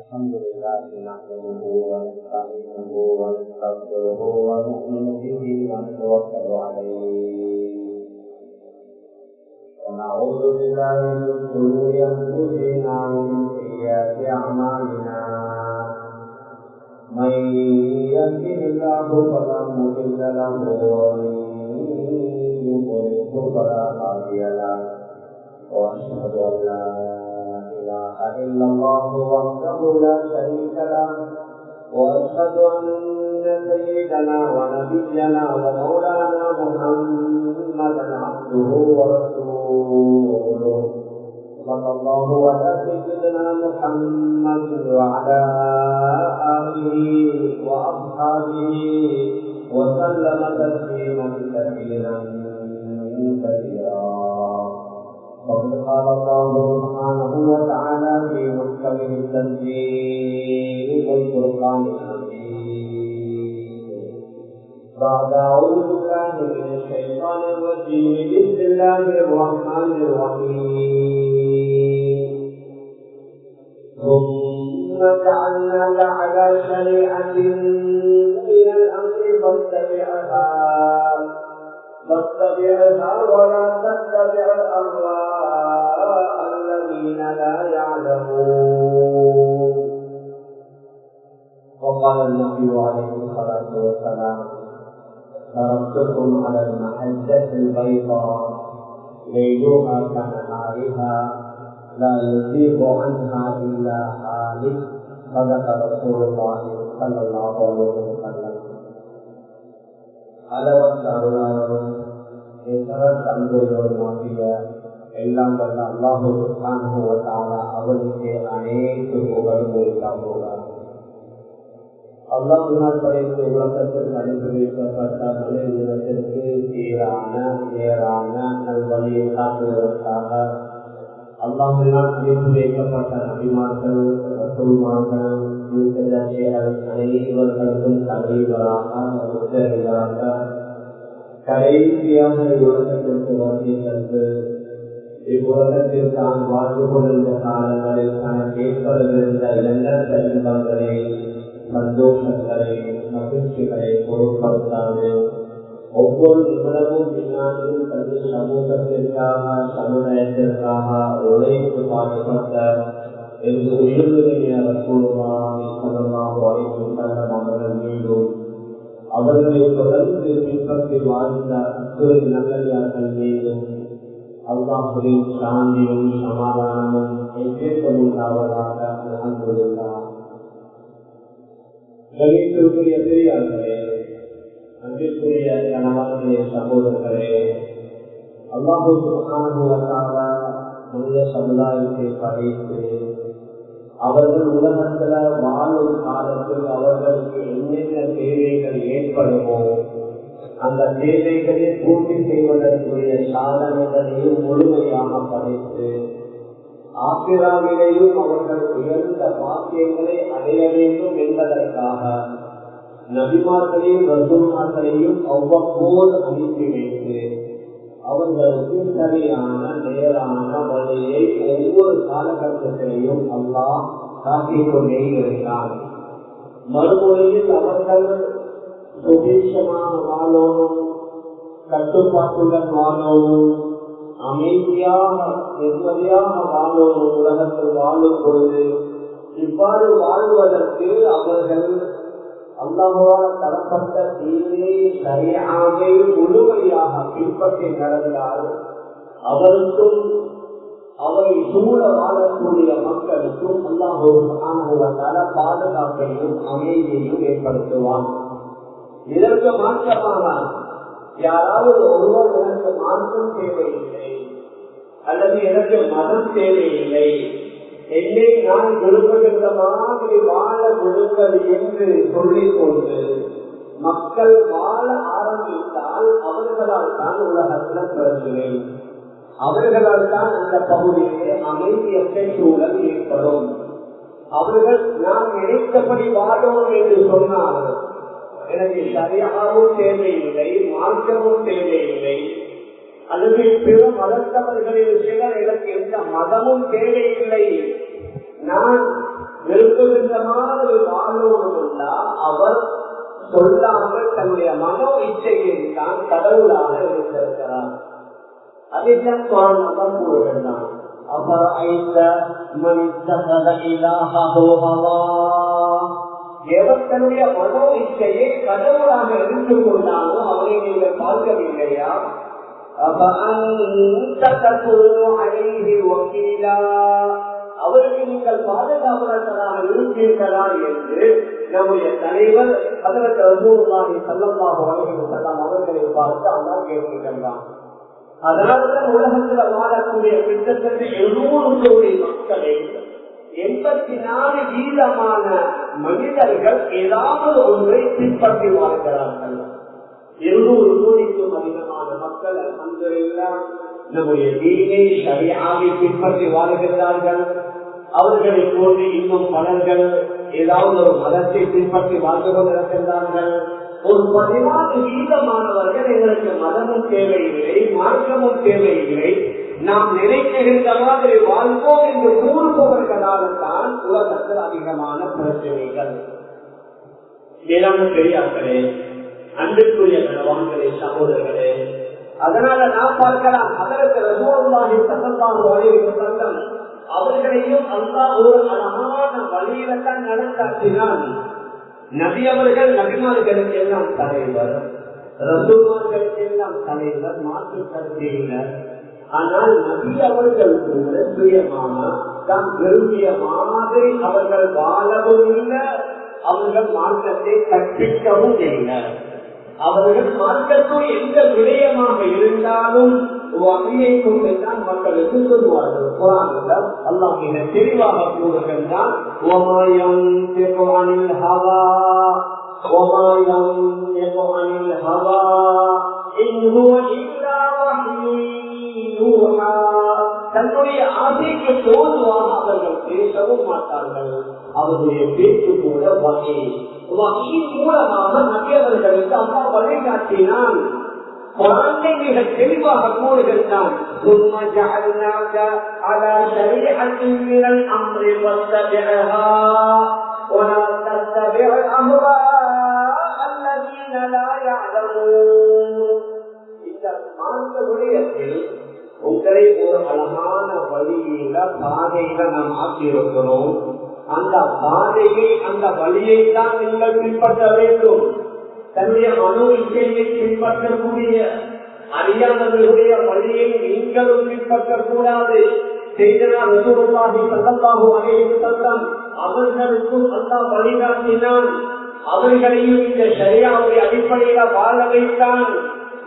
الحمد لله نحمده ونستعينه ونستغفره ونؤمن به ونتوكل عليه ونعوذ بالله من شرور انفسنا ومن سيئات اعمالنا من يهده الله فلا مضل له ومن يضلل فلا هادي له واشهد ان لا اله الا الله وحده لا شريك له واشهد ان سيدنا ونبينا ومولانا محمدا عبده ورسوله صلى الله على سيدنا محمد وعلى اله واصحابه وسلم تسليما كثيرا وقد قال الله سبحانه وتعالى في محكمه التنزيل والفرقان الحميد بعد اعوذ بالله من الشيطان الرجيم بسم الله الرحمن الرحيم ثم جعلناك على شريعة من الامر فاتبعها ولا تتبع الاهواء الذين لا يعلمون. وقال النبي عليه الصلاه والسلام تركتكم على المحجة البيضاء ليلها كنهارها لا يزيغ عنها الا هالك. صدق رسول الله صلى الله عليه وسلم. அளவற்ற அருளாளரும் அன்புடையோருமாகிய எல்லாம் வல்ல அல்லாஹு சுப்ஹானஹு வ தஆலா அவனுக்கு அனைத்து புகழும் உரித்தாகுகிறார். அல்லாஹ்வினால் படைத்து உலகத்தில் அனுப்பி வைக்கப்பட்ட மனித இனத்திற்கு சீரான நேரான நல்வழியை காட்டுவதற்காக அல்லாஹ்வினால் அனுப்பி வைக்கப்பட்ட நபிமார்கள் ரசூல்மார்கள் அனைவர்களுக்கும் தலைவராக உத்தரவியாக கடைசியாக உலகத்திற்கு வருகை தந்து இவ்வுலகத்தில் தான் வாழ்ந்து கொண்டிருந்த காலங்களில் தனக்கு ஏற்படுகின்ற எண்ணற்ற இன்பங்களை சந்தோஷங்களை மகிழ்ச்சிகளை பொருட்படுத்தாது ஒவ்வொரு நிமிடமும் பின்னாலும் தனது சமூகத்திற்காக சமுதாயத்திற்காக உழைத்து பாடுபட்ட என்று உயர்வுடைய ரசூலுல்லாஹி ஸல்லல்லாஹு அலைஹி வஸல்லம் அவர்கள் மீதும் அவர்களை தொடர்ந்து பின்பற்றி வாழ்ந்த அத்துறை நல்லடியார்கள் மீதும் அல்லாஹ்வின் சாந்தியும் சமாதானமும் என்றென்றும் உண்டாவதாக. அல்ஹம்துலில்லாஹ். கணித்திற்குரிய பெரியார்களே, அன்பிற்குரிய கணவர்களே, சகோதரர்களே, அல்லாஹ் சுப்ஹானஹு வ தஆலா மனித சமுதாயத்தை படைத்து அவர்கள் உலகத்துல வாழும் காலத்தில் அவர்களுக்கு என்னென்ன தேவைகள் ஏற்படுமோ அந்த தேவைகளை பூர்த்தி செய்வதற்குரிய சாதனைகளையும் முழுமையாக படைத்து ஆசிராவிலேயும் அவர்கள் உயர்ந்த பாக்கியங்களை அடைய வேண்டும் என்பதற்காக நபிமார்களையும் ரசூல்மார்களையும் அவ்வப்போது அனுப்பி வைத்து அவர்களுக்கு சரியான நேரான வழியை ஒவ்வொரு காலகட்டத்திலையும் அல்லாஹ் காட்டிக் கொண்டே இருக்கிறார். மறுமுறையில் அவர்கள் சுபீட்சமாக வாழணும், கட்டுப்பாட்டுடன் வாழணும், அமைதியாக நிம்மதியாக வாழணும். உலகத்தில் வாழும் பொழுது இவ்வாறு வாழ்வதற்கு அவர்கள் அல்லாஹ்வால் தரப்பட்ட தீனை சரியாக முழுமையாக பின்பற்றி நடந்தால் அவருக்கும் அவரை சூழ வாழக்கூடிய மக்களுக்கும் அல்லாஹ் பாதுகாப்பையும் அமைதியையும் ஏற்படுத்துவான். இதற்கு மாற்றமாக யாராவது ஒருவர் எனக்கு மாற்றம் தேவையில்லை அல்லது எனக்கு மதம் தேவையில்லை, என்னை நான் விரும்புகின்ற மாதிரி வாழ விடுங்கள் என்று சொல்லிக் கொண்டு மக்கள் வாழ ஆரம்பித்தால் அவர்களால் தான் உலகத்தில் பிறகுகிறேன், அவர்களால் தான் அந்த பகுதியிலே அமைதியற்ற சூழல் ஏற்படும். அவர்கள் நான் நினைத்தபடி வாழணும் என்று சொன்னால் எனக்கு சரியாகவும் தேவையில்லை, மாற்றமும் தேவையில்லை, அல்லது பிற மதத்தவர்களின் சிலர் எனக்கு எந்த மதமும் தேவையில்லை, நான் விரும்புகின்ற மாதிரி வாழ்வோடுண்டா அவர் சொல்லாமல் தன்னுடைய மனோ இச்சையை தான் கடவுளாக இருந்திருக்கிறார். அதைத்தான் நம்ம கூறுகின்றான். தன்னுடைய மனோ இச்சையை கடவுளாக எடுத்துக் கொண்டாலும் அவரை நீங்கள் பார்க்கவில்லையா? அவருக்கு நீங்கள் பாதுகாவலர்களாக இருப்பீர்களா என்று நம்முடைய தலைவர் ஹஜ்ரத் ரசூலுல்லாஹி ஸல்லல்லாஹு அலைஹி வஸல்லம் அவர்களை பார்த்து அல்லாஹ் கேட்கின்றான். அதனால்தான் உலகத்தில் வாழக்கூடிய கிட்டத்தட்ட 700 கோடி மக்களே 84% மனிதர்கள் ஏதாவது ஒன்றை பின்பற்றி வாழ்கிறார்கள். 200 கோடிக்கும் அதிகமான மக்கள் அல்ஹம்துலில்லாஹ் நம்முடைய தீனை ஷரியாவை பின்பற்றி வாழ்கிறார்கள். அவர்களை போன்று இன்னும் பலர்கள் ஏதாவது ஒரு மதத்தை பின்பற்றி வாழ்ந்து கொண்டிருக்கின்றார்கள். ஒரு 14% எங்களுக்கு மதமும் தேவையில்லை, மார்க்கமும் தேவையில்லை, நாம் நினைக்கின்ற மாதிரி வாழ்வோம் என்று கூறுபவர்களால்தான் உலகத்தில் அதிகமான பிரச்சனைகள். மேலான பெரியார்களே, அன்புக்குரிய கணவான்களே, சகோதரர்களே, அதனால நாம் பார்க்கலாம் ஹஜ்ரத் ரசூலுல்லாஹி ஸல்லல்லாஹு அலைஹி வஸல்லம் அவர்களையும் அல்லாஹ் ஒரு அழகான வழியில தான் நடத்தாற்றினான். நபி அவர்கள் நபிமார்களுக்கு எல்லாம் தலைவர், ரசூலுமார்களுக்கு எல்லாம் தலைவர், மாற்று கருத்து இல்லை. ஆனால் நபி அவர்கள் கூட சுயமாக தான் விரும்பிய மாதிரி அவர்கள் வாழவும் இல்லை, அவர்கள் மார்க்கத்தை கற்பிக்கவும் இல்லை. அவர்கள் மார்க்கத்தும் எந்த விடயமாக இருந்தாலும் வகையை கொண்டுதான் மக்களுக்கு சொல்வார்கள். குர்ஆனில் அல்லாஹ் மிக தெளிவாக கூறுகின்றான், தன்னுடைய ஆசைக்கு தோதுவாக அவர்கள் பேசவும் மாட்டார்கள். அவருடைய பேச்சு கூட வகை மூலமாக நபியவர்களுக்கு அம்மா வழிகாட்டினான். குர்ஆனை மிக தெளிவாக கூறுகின்றான், உங்களை ஒரு அழகான வழியில பாதையில நாம் ஆக்கியிருக்கிறோம். அந்த பாதையை அந்த வழியை தான் நீங்கள் பின்பற்ற வேண்டும். தன்னுடைய மனோ இச்சையை பின்பற்றக்கூடிய அறியாதவர்களுடைய வழியை நீங்களும் பின்பற்றக்கூடாது. செய்தனால் ரசூலுல்லாஹி ஸல்லல்லாஹு அலைஹி வஸல்லம் அவர்களுக்கும் அல்லாஹ் வழிகாட்டினான். அவர்களையும் இந்த ஷரியாவுடைய அடிப்படையில வாழ வைத்தான்.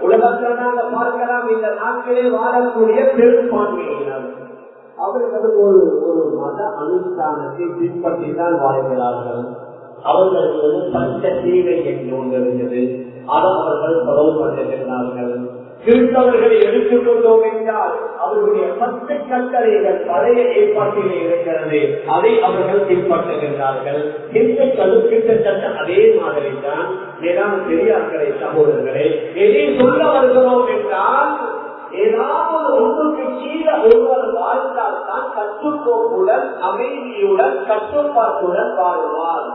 உலகத்தில் நாங்கள் பார்க்கலாம், இந்த நாட்களே வாழக்கூடிய பெரும்பான்மையினர் அவர்கள் ஒரு மத அனுஷ்டானத்தை பின்பற்றி தான் வாழ்கிறார்கள். அவர்களுக்கு பஞ்ச தீவை என்று ஒன்று இருந்தது, அதை அவர்கள் தொடர்பு பண்ணுகிறார்கள். கிறிஸ்தவர்களை எடுத்துக் கொண்டோம் என்றால் அவர்களுடைய 10 கட்டளைகள் பழைய ஏற்பாட்டிலே இருக்கிறது, அதை அவர்கள் பின்பற்றுகின்றார்கள். கிட்டத்தட்ட அதே மாதிரி தான். மேலான பெரியார்களே, சகோதரர்களே, எதை சொல்ல வருகிறோம் என்றால், ஏதாவது ஒன்றுக்கு கீழே ஒருவர் வாழ்ந்தால் தான் கட்டுக்கோப்புடன் அமைதியுடன் கட்டுப்பாட்டுடன் வாழ்வார்.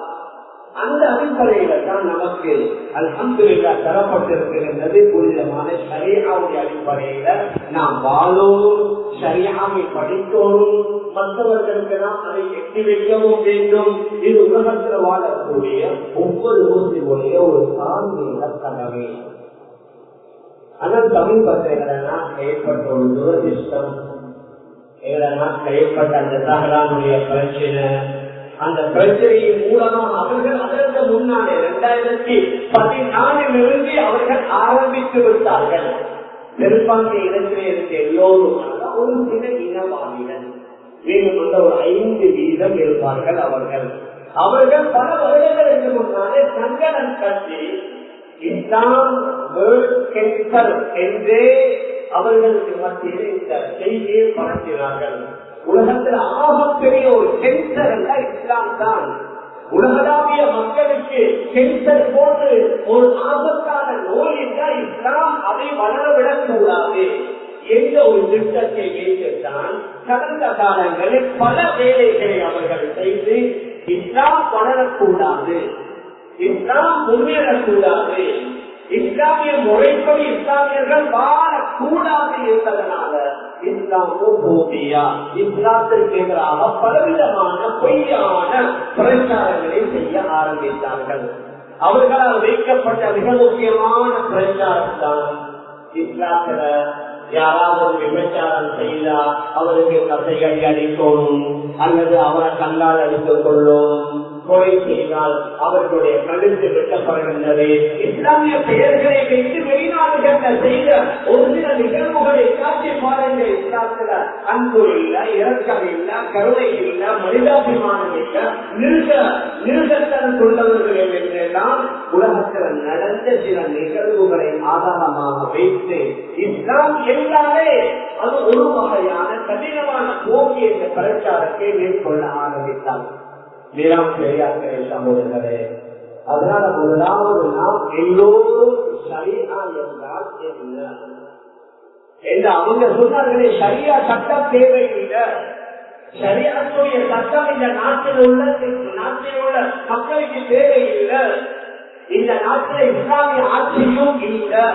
அந்த அடிப்படையில தான் நமக்கு அல்ஹம்துலில்லாஹ் தரப்பட்டிருக்கின்றது. புனிதமான ஷரீஅவுடைய அடிப்படையில நாம் வாழவும், ஷரீஅவை படிக்கணும், மற்றவர்களுக்கு நாம் அதை எட்டி வைக்கவும் வேண்டும். இது உலகத்தில் வாழக்கூடிய ஒவ்வொரு முஸ்லிமுடைய ஒரு தார்மீக கடமை. ஆனால் சமீபத்தில் ஏற்பட்ட ஒரு துரதிஷ்டம், ஏற்பட்ட அந்த சஹரானுடைய பிரச்சனை, அந்த பிரச்சனையின் மூலமாக அவர்கள் அதற்கு முன்னாலே 2014 அவர்கள் ஆரம்பித்து விட்டார்கள். பெரும்பான்மை இடத்திலே இருந்த எல்லோரும் ஒரு சில இனவாதிகள், மேலும் அந்த ஒரு 5% இருப்பார்கள். அவர்கள் பல வருடங்களுக்கு முன்னாலே சங்கடம் கட்டி இஸ்லாம் வேர்ல்ட் கேன்சர் என்றே அவர்களுக்கு மத்தியில் இந்த செய்தியை பரப்பினார்கள். உலகத்தில் ஆகப்பெரிய ஒரு கேன்சர் என்ற இஸ்லாம் தான். உலகளாவிய மக்களுக்கு கேன்சர் போன்று ஒரு ஆபத்தான நோய் என்றால் இஸ்லாம் அதை வளரவிடக் கூடாது என்ற ஒரு திட்டத்தை வைத்துத்தான் கடந்த காலங்களில் பல வேலைகளை அவர்கள் செய்து இஸ்லாம் வளரக்கூடாது, இஸ்லாம் முன்னேறக்கூடாது, இஸ்லாமிய முறைப்படி இஸ்லாமியர்கள் வாழக்கூடாது என்பதனால இஸ்லாத்திற்கு எதிராக பலவிதமான பொய்யான பிரச்சாரங்களை செய்ய ஆரம்பித்தார்கள். அவர்களால் வைக்கப்பட்ட மிக முக்கியமான பிரச்சாரம் தான் இஸ்லாத்துல யாராவது விபச்சாரம் செய்தா அவருக்கு கசைகளை அடிக்கணும் அல்லது அவரை கண்ணால் அடித்துக் கொள்ளும், கொலை செய்தால் அவர்களுடைய கழுத்து வெட்டப்படுகின்றது. இஸ்லாமிய பெயர்களை வைத்து வெளிநாடுகள் செய்த ஒரு சில நிகழ்வுகளை காட்சி பாருங்கள். இஸ்லாத்துல அன்பு இல்ல, இரக்கம் இல்ல, கருணை இல்ல, மனிதாபிமானம் இல்ல, நிருகத்தனம் கொண்டவர்கள் என்றெல்லாம் உலகத்தில் நடந்த சில நிகழ்வுகளை ஆதாரமாக வைத்து இஸ்லாம் என்றாலே அது ஒரு வகையான கடினமான போக்கி என்ற பிரச்சாரத்தை மேற்கொள்ள ஆரம்பித்தார். வீராம் பெரியார்களே, சகோதரர்களே, அதனால முதலாவது நாம் எல்லோரும் ஷரியா என்றால் என்ன என்று அவங்க சொன்னார்களே. ஷரியா சட்டம் தேவையில்லை, ஷரியாத்துடைய சட்டம் இந்த நாட்டில் உள்ள மக்களுக்கு தேவையில்லை. இந்த நாட்டில் இஸ்லாமிய ஆட்சியும் இல்லை.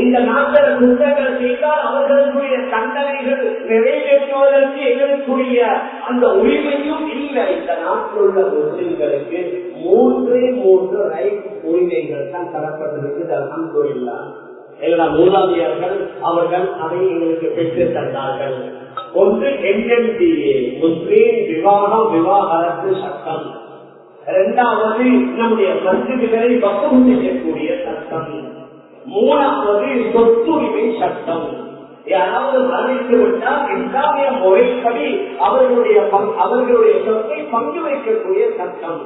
இந்த நாட்டில் குற்றங்கள் செய்தால் அவர்களுடைய தண்டனைகள் நிறைவேற்றுவதற்கு எங்களுக்குரிய அந்த உரிமையும் இல்லை. இந்த நாட்டில் உள்ள முஸ்லிம்களுக்கு மூன்று ரைட் உரிமைகள் தான் தரப்பட்டிருக்கு. அல்ஹம்துலில்லாஹ். எல்லா மூலாதியார்கள் அவர்கள் அதை எங்களுக்கு பெற்று தந்தார்கள். ஒன்று NMDA, முஸ்லிம் விவாகரத்து சட்டம். இரண்டாவது நம்முடைய மஸ்ஜிதுகளை வக்ஃப் செய்யக்கூடிய சட்டம். மூணாவது சொத்துரிமை சட்டம். யாராவது மரணித்து விட்டால் இஸ்லாமிய முறைப்படி அவர்களுடைய சொத்தை பங்கு வைக்கக்கூடிய சட்டம்.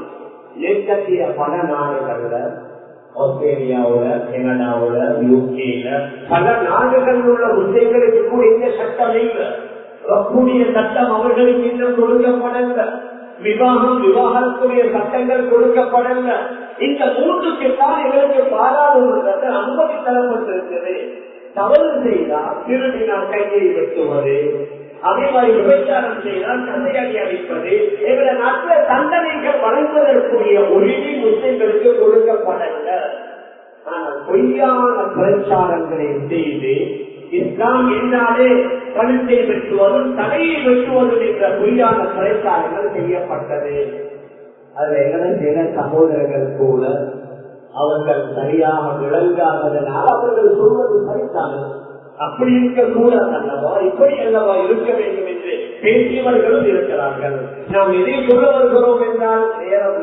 மேற்கத்திய பல நாடுகள்ல, ஆஸ்திரேலியாவுல, கனடாவுல, யூகேல பல நாடுகளில் உள்ள முஸ்லிம்களுக்கு கூட இந்த சட்டம் இல்லை. வக்ஃபுடைய சட்டம் அவர்களுக்கு இன்னும் கொடுக்கப்படல. விவாகரத்துடைய சட்டங்கள் கொடுக்கப்படல. இந்த மூன்றுக்குத்தான் எங்களுக்கு பாராளுமன்றத்தை அனுமதி தரப்பட்டிருக்கிறது. தவறு செய்தால் திருடினால் கையை வெட்டுவது, அதே மாதிரி விபச்சாரம் செய்தால் கசையடி அளிப்பது, எங்களை நாட்டில் தண்டனைகள் வழங்குவதற்குரிய உரிமை முஸ்லிம்களுக்கு கொடுக்கப்படல. ஆனால் பொய்யான பிரச்சாரங்களை செய்து இஸ்லாம் என்றாலே கழுத்தை வெட்டுவதும் தலையை வெட்டுவதும் என்ற பொய்யான பிரச்சாரங்கள் செய்யப்பட்டது. அதுல என்ன செய்த சகோதரர்கள் கூட அவர்கள் சரியாக விளங்காததனால் அவர்கள் சொல்வது சரிதான். அப்படி இருக்கக்கூடாது அல்லவா, இப்படி அல்லவா இருக்க வேண்டும் என்று பேசியவர்களும் இருக்கிறார்கள். நாம் எதை சொல்ல வருகிறோம் என்றால் நேரம்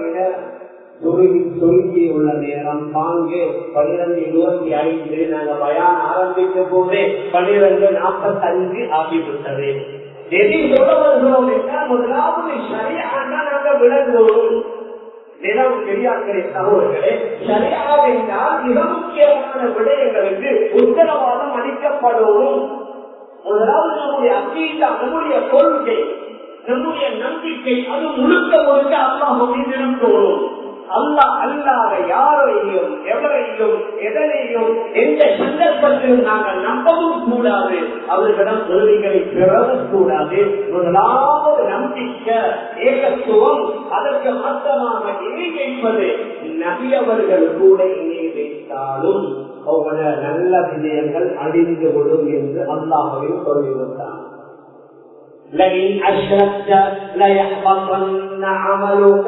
சுருங்கி உள்ள நேரம் பாங்கு 12:25 நாங்கள் பயான் ஆரம்பிக்க போதே 12:45 ஆகிவிட்டது. எதை சொல்ல வருகிறோம் என்றால் முதலாவது ஷரியாக நாங்கள் விளங்குவோம். நிலம் பெரியார்களே, சகோதரர்களே, ஷரியா என்றால் மிக முக்கியமான விடயங்களுக்கு உத்தரவாதம் அளிக்கப்படும். முதலாவது நம்முடைய அக்கீதா, நம்முடைய கொள்கை, நம்முடைய நம்பிக்கை அது முழுக்க அல்லாஹ் மீதிடம் தோணும். அல்லாஹ் அல்லாத யாரையும் எவரையும் எதனையும் எந்த சந்தர்ப்பத்திலும் நாங்கள் நம்பவும் கூடாது, அவர்களிடம் உதவிகளை பெறவும் கூடாது. முதலாவது நம்பிக்கை ஏகத்துவம். அதற்கு மாற்றமாக இணை வைப்பது. நபி அவர்கள் கூட இணை வைத்தாலும் அவங்கள நல்ல விஜயங்கள் அழிந்து விடும் என்று அல்லாஹ்வே சொல்லிவிட்டார். لئن أشركت ليحبطن عملك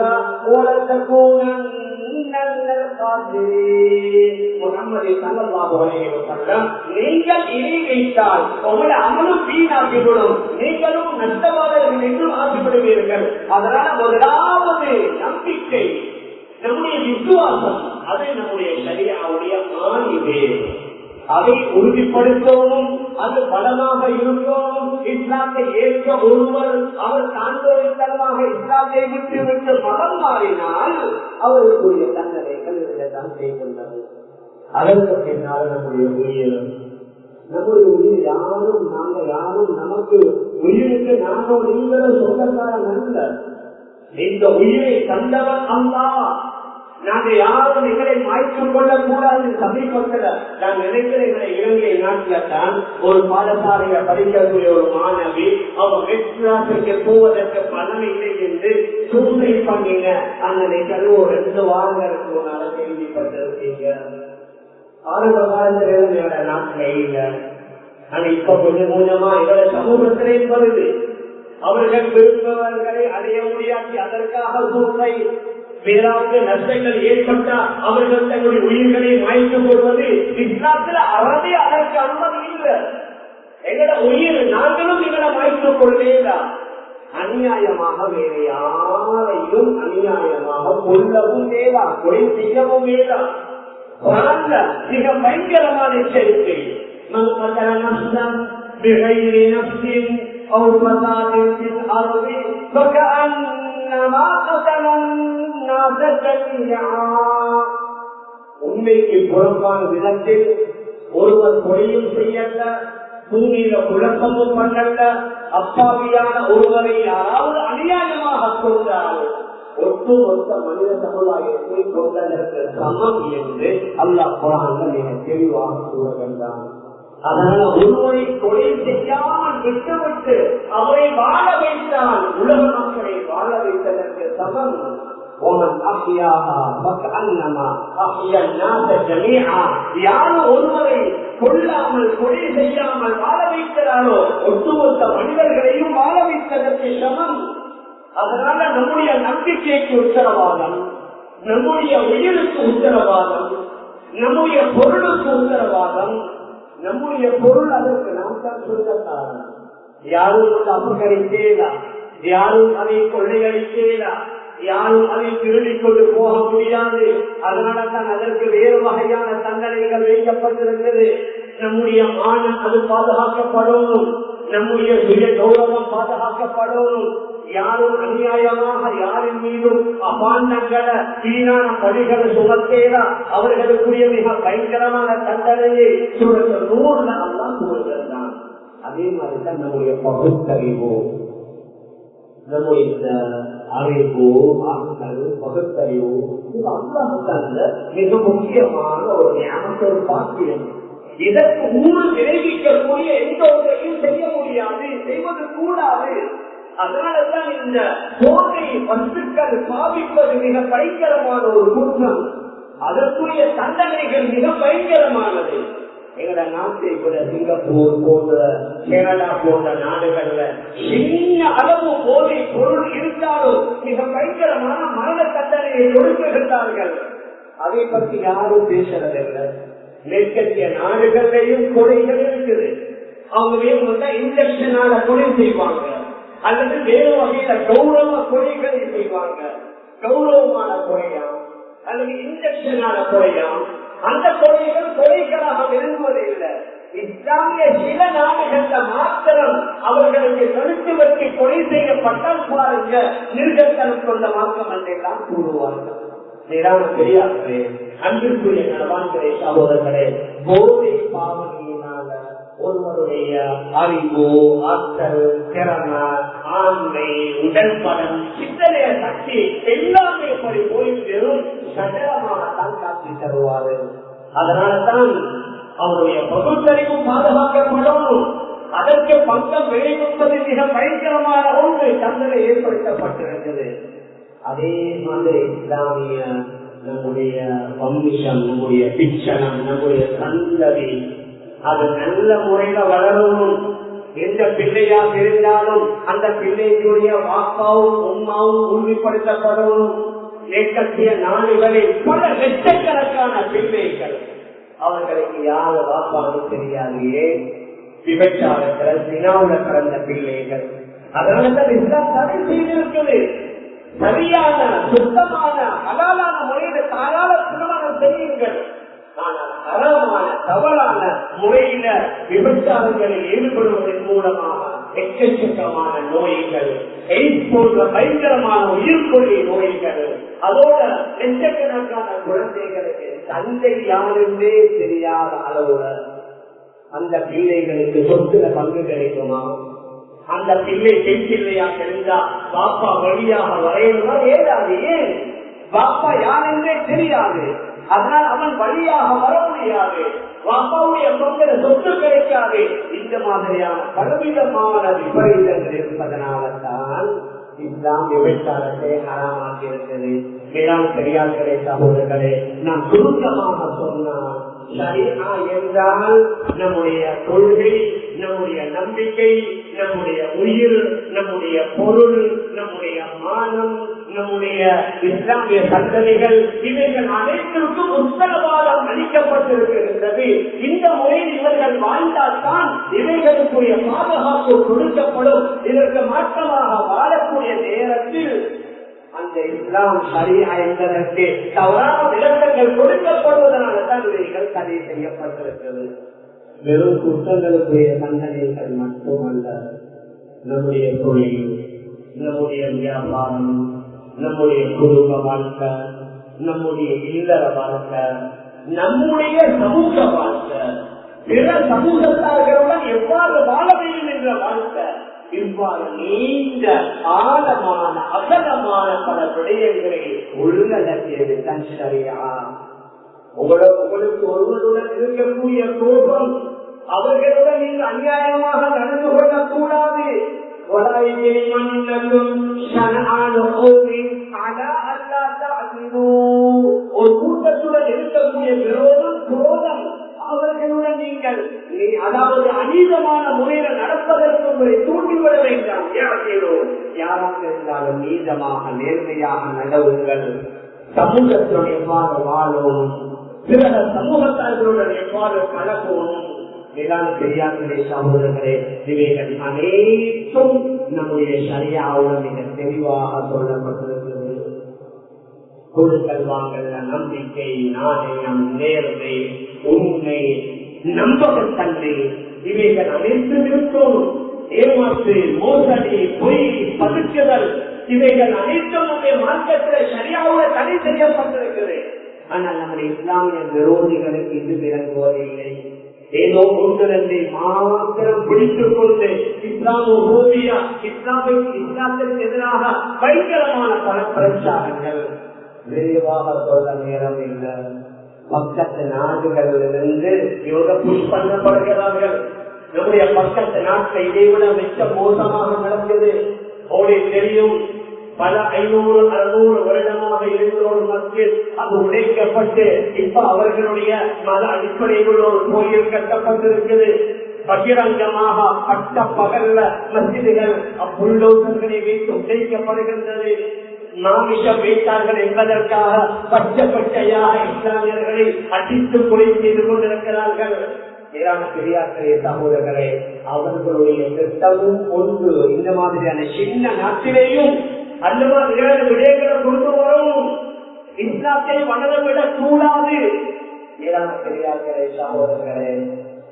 ولتكونن من الخاسرين. محمد صلى الله عليه وسلم நீங்கள் இணை வைத்தால் உங்களுடைய அமலும் வீணாகிவிடும், நீங்களும் நஷ்டவாதர்கள் என்றும் ஆசைப்படுவீர்கள். அதனால முதலாவது நம்பிக்கை, நம்முடைய விசுவாசம், அது நம்முடைய ஷரியாவுடைய மாநிலே அதை உறுதிப்படுத்தவும், அது பலமாக இருக்கவும். இஸ்லாத்தை ஏற்க ஒருவர் அவர் தாண்டோரித்தனமாக இஸ்லாத்தை விட்டு மதம் மாறினால் அவருக்குரிய தண்டனைகள் தான் செய்கின்றது. அதற்கு பின்னால் நம்முடைய உயிர் யாரும் நாங்கள் யாரும் நமக்கு உயிருக்கு நாங்கள் நீங்களும் சொந்தக்காரன் அல்ல. இந்த உயிரை தந்தவன் அல்லாஹ். நாங்கள் யாரும் எங்களை மாய்த்துக் கொள்ளக் கூடாது. சமீபத்தில் நான் நினைக்கிற இலங்கை நாட்டில தான் ஒரு பாடசாலையை படிக்கக்கூடிய ஒரு மாணவி அவர் மெட்ராஸுக்கு போவதற்கு பணம் இல்லை என்று சூழ்நிலை பண்ணின அந்த நிகழ்வு 2 வாரங்களுக்கு முன்னால கேள்விப்பட்டிருக்கீங்க. ஆரம்ப காலத்தில் எங்களோட நாட்டில இல்ல, ஆனா இப்ப கொஞ்சம் கொஞ்சமா எங்களோட சமூகத்திலே வருது. அவர்கள் விரும்பவர்களை அடைய முடியாது, அதற்காக சூழ்நிலை வேறாவது நஷ்டங்கள் ஏற்பட்டா அவர்கள் தங்களுடைய உயிர்களை மாய்த்துக் கொள்வது இஸ்லாத்தில் அறவே அதற்கு அனுமதி இல்லை. எங்களோட உயிர் நாங்களும் எங்களை மாய்த்துக் கொள்ளேதான். அநியாயமாக வேற யாரையும் அநியாயமாக கொல்லவும் வேதா, கொலை செய்யவும் வேதா. மிக பயங்கரமான எச்சரிக்கை. உண்மைக்கு புறம்பான விதத்தில் ஒருவர் கொலையும் செய்யல, பூமியில குழப்பமும் பண்ணல, அப்பாவியான ஒருவரை யாராவது அநியாயமாக கொண்டால் ஒட்டுமொத்த மனித சமுதாயத்தை கொண்டதற்கு சமம் என்று அல்லாஹ் குர்ஆன்ல மிக தெளிவாக கூறுகின்றான். அதனால ஒருவரை கொலை செய்யாமல் விட்டுவிட்டு அவரை வாழ வைத்தால் உலக மக்களை வாழ வைத்ததற்கு சமம். யாரும் ஒருவரை கொல்லாமல் கொலை செய்யாமல் வாழ வைக்கிறாரோ ஒட்டுமொத்த மனிதர்களையும் வாழ வைத்ததற்கு சமம். அதனால நம்முடைய நம்பிக்கைக்கு உத்தரவாதம், நம்முடைய உயிருக்கு உத்தரவாதம், நம்முடைய பொருளுக்கு உத்தரவாதம். நம்முடைய பொருள் அதற்கு நாம் தான் சொந்தக்காரன். யாரும் அபகரிக்கேலா, யாரும் அதை கொள்ளையடிக்கேலா, யாரும் அதை திருடிக் கொண்டு போக முடியாது. அதனால தான் அதற்கு வேறு வகையான தண்டனைகள் வைக்கப்பட்டிருக்கிறது. நம்முடைய மானம் அது பாதுகாக்கப்படணும், நம்முடைய சுய கௌரவம் பாதுகாக்கப்படணும். யாரும் அநியாயமாக யாரின் மீதும் அபாண்டங்களை வீணான பணிகளை சுமத்தேதா அவர்களுக்குரிய மிக பயங்கரமான தண்டனையை சூழல் 100 அல்லாஹ் கூறுகிறான். அதே மாதிரிதான் நம்முடைய பகுத்தறிவு, நம்முடைய அறிவு, ஆற்றல், பகுத்தறிவு அல்லாஹ் மிக முக்கியமான ஒரு ஞானத்தை ஒரு பாக்கியம். இதற்கு ஊழல் விளைவிக்கக்கூடிய எந்த ஒன்றையும் செய்ய முடியாது, செய்வது கூடாது. அதனால்தான் இந்த போதை வஸ்துக்கள் பாவிப்பது மிக பயங்கரமான ஒரு குற்றம். அதற்குரிய தண்டனைகள் மிக பயங்கரமானது. எங்களோட நாட்டை கூட சிங்கப்பூர் போன்ற கேரளா போன்ற நாடுகள்ல சின்ன அளவு போதை பொருள் இருந்தாலும் மிக பயங்கரமான மரண தண்டனையை கொடுக்கின்றார்கள். அதை பற்றி யாரும் பேசுறதில்லை. மேற்கத்திய நாடுகள்லையும் கொலைகள் இருக்குது. அவங்க வேணும்னா இன்ஜெக்ஷனால கொலை செய்வாங்க, அல்லது வேறு வகையில கௌரவ கொலைகளை செய்வாங்க. கௌரவமான கொலையாம் அல்லது இன்ஜெக்ஷனால கொலையாம். அந்த கொலைகள் கொலைகளாக விரும்புவதில்லை. இஸ்லாமிய சில நாடுகள்ல மாத்திரம் அவர்களுக்கு தடுத்து வச்சு கொலை செய்யப்பட்டால் பாருங்க நிர்கத்தனம் கொண்ட மார்க்கம் என்றெல்லாம் கூறுவார்கள். பெரியார்களே, அன்பிற்குரிய நலவான்களே, சகோதரர்களே, போதை பாவனையினால ஒருவருடைய அறிவு, ஆற்றல், திறமை, ஆண்மை, உடல் பலம், சிந்தனைய சக்தி எல்லாமே படி போய் வெறும் சடலமாக தான் காட்சி தருவாரு. அதனால்தான் அவருடைய பகுத்தறிவும் பாதுகாக்கப்படணும். அதற்கு பங்கம் விளைவிப்பது மிக பயங்கரமான ஒன்று தண்டனை ஏற்படுத்தப்பட்டிருக்கிறது. அதே மாதிரி இஸ்லாமிய நம்முடைய வம்சம், நம்முடைய பிச்சனம், நம்முடைய சந்ததி அது நல்ல முறையில வளரணும். எந்த பிள்ளையாக இருந்தாலும் அந்த பிள்ளைகளுடைய வாப்பாவும் உம்மாவும் உறுதிப்படுத்தப்படணும். ஏற்கத்திய நாடுகளில் பல லட்சக்கணக்கான பிள்ளைகள் அவர்களுக்கு யாரு வாப்பான்னு தெரியாது. ஏன்? விபச்சாரத்தில் தினாவுல பிறந்த பிள்ளைகள். அதனால்தான் இஸ்லாம் தடை செய்திருக்கிறது. சரியான சுத்தமான அலாலான முறையில தாராள திருமணம் செய்யுங்கள். ஆனால் அறமான தவறான முறையில விபச்சாரங்களில் ஈடுபடுவதன் மூலமாக எக்கச்சக்கமான நோய்கள், எய்ட்ஸ் போன்ற பயங்கரமான உயிர்கொல்லி நோய்கள், அதோட லட்சக்கணக்கான குழந்தைகளுக்கு தந்தை யாருந்தே தெரியாத அளவுல அந்த பிள்ளைகளுக்கு சொத்துல பங்கு கிடைக்குமா? அந்த பிள்ளை பெண் பிள்ளையாக இருந்தா பாப்பா வழியாக வரையணுமா? ஏதாவது. ஏன்? பாப்பா யாருன்றே தெரியாது. அதனால் அவன் வழியாக வர முடியாது. பாப்பாவுடைய பங்கிற சொத்து கிடைக்காது. இந்த மாதிரியான பலவிதமான விபரீதங்கள் இருப்பதனால்தான் இஸ்லாம் விபச்சாரத்தை ஹராமாக்கி இருக்கிறது. வேளாண் பெரியார்களே சகோதரர்களே, நாம் சுருக்கமாக சொன்னால் ஷரீஅா என்றால் நம்முடைய கொள்கை, நம்முடைய நம்பிக்கை, நம்முடைய உயிர், நம்முடைய பொருள், நம்முடைய மானம், நம்முடைய இஸ்லாமிய சந்ததிகள், இவைகள் அனைத்திற்கும் உத்தரவாதம் அளிக்கப்பட்டிருக்கின்றது. இந்த முறையில் இவர்கள் வாழ்ந்தால்தான் இவைகளுக்குரிய பாதுகாப்பு கொடுக்கப்படும். இதற்கு மாற்றமாக வாழக்கூடிய நேரத்தில் அந்த இஸ்லாம் ஷரீஅா என்பதற்கு தவறான விளக்கங்கள் கொடுக்கப்படுவதனால தான் இவைகள் தடை செய்யப்பட்டிருக்கிறது. வெறும் குற்றங்களுக்குரிய தண்டனைகள் மட்டுமல்ல, நம்முடைய தொழில், நம்முடைய வியாபாரம், நம்முடைய குடும்ப வாழ்க்கை, நம்முடைய இல்லற வாழ்க்கை, நம்முடைய சமூக வாழ்க்கை, பிற சமூகத்தார்களுடன் எவ்வாறு வாழ வேண்டும் என்ற வாழ்க்கை, இவ்வாறு நீண்ட ஆழமான அகலமான பல விடயங்களை உள்ளடக்கியது தான் ஷரீஅா. உங்களுக்கு ஒருவருடன் இருக்கக்கூடிய கோபம், அவர்களுடன் நீங்கள் அநியாயமாக நடந்து கொள்ளக்கூடாது. ஒரு கூட்டத்துடன் இருக்கக்கூடிய விரோதம், குரோதம், அவர்களுடன் நீங்கள் அதாவது அநீதமான முறையில் நடப்பதற்கு உங்களை தூண்டிவிட வேண்டாம். யாராக இருந்தாலும் நீதமாக நேர்மையாக நடவுங்கள். சமூகத்துடன் எவ்வாறு வாழும், பிற சமூகத்தார்களுடன் எவ்வாறு பழகும், மேலான பெரியார்களே சகோதரர்களே, இவைகள் அனைத்தும் நம்முடைய ஷரீஅவுடன் மிக தெளிவாக சொல்லப்பட்டிருக்கிறது. கொடுக்கல் வாங்கல், நம்பிக்கை, நாணயம், நேர்மை, உண்மை, நம்பகத்தன்மை, இவைகள் அனைத்தும் இருக்கும். ஏமாற்று, மோசடி, பொய், பதுக்குதல், இவைகள் அனைத்தும் நம்முடைய மார்க்கத்தில் ஷரீஅவுடன் தடை செய்யப்பட்டிருக்கிறது. ஆனால் நம்முடைய இஸ்லாமிய விரோதிகளுக்கு இது விளங்குவதில்லை. ஏதோ ஒன்றிரண்டை மாத்திரம் பிடித்துக் கொண்டு இஸ்லாமோபியா, இஸ்லாத்திற்கு எதிராக பயங்கரமான பல பிரச்சாரங்கள். விரைவாக சொல்ல நேரம் இல்லை. பக்கத்து நாடுகளிலிருந்து இவங்க புஷ் பண்ணப்படுகிறார்கள். நம்முடைய பக்கத்து நாட்டை இதைவிட மிக மோசமாக நடந்தது. அவளுக்கு தெரியும், பல 500-600 வருடமாக இருந்த ஒரு மஸ்ஜித் அது உடைக்கப்பட்டு இப்ப அவர்களுடைய மத அடிப்படையில் ஒரு கோயில் கட்டப்பட்டிருக்கிறது. பகிரங்கமாக பட்ட பகல்ல மஸ்ஜிதுகள் புல்டோசர்களை வைத்து உடைக்கப்படுகின்றது. மாமிஷம் வைத்தார்கள் என்பதற்காக பச்சை பச்சையாக இஸ்லாமியர்களை அடித்து கொலை செய்து கொண்டிருக்கிறார்கள். மேலான பெரியார்களே சகோதரர்களே, அவர்களுடைய திட்டமும் ஒன்று. இந்த மாதிரியான சின்ன நாட்டிலேயும் அந்த மாதிரியான விடயங்களை கொண்டு வரும். இஸ்லாத்தை வளரவிடக் கூடாது. மேலான பெரியார்களே சகோதரர்களே,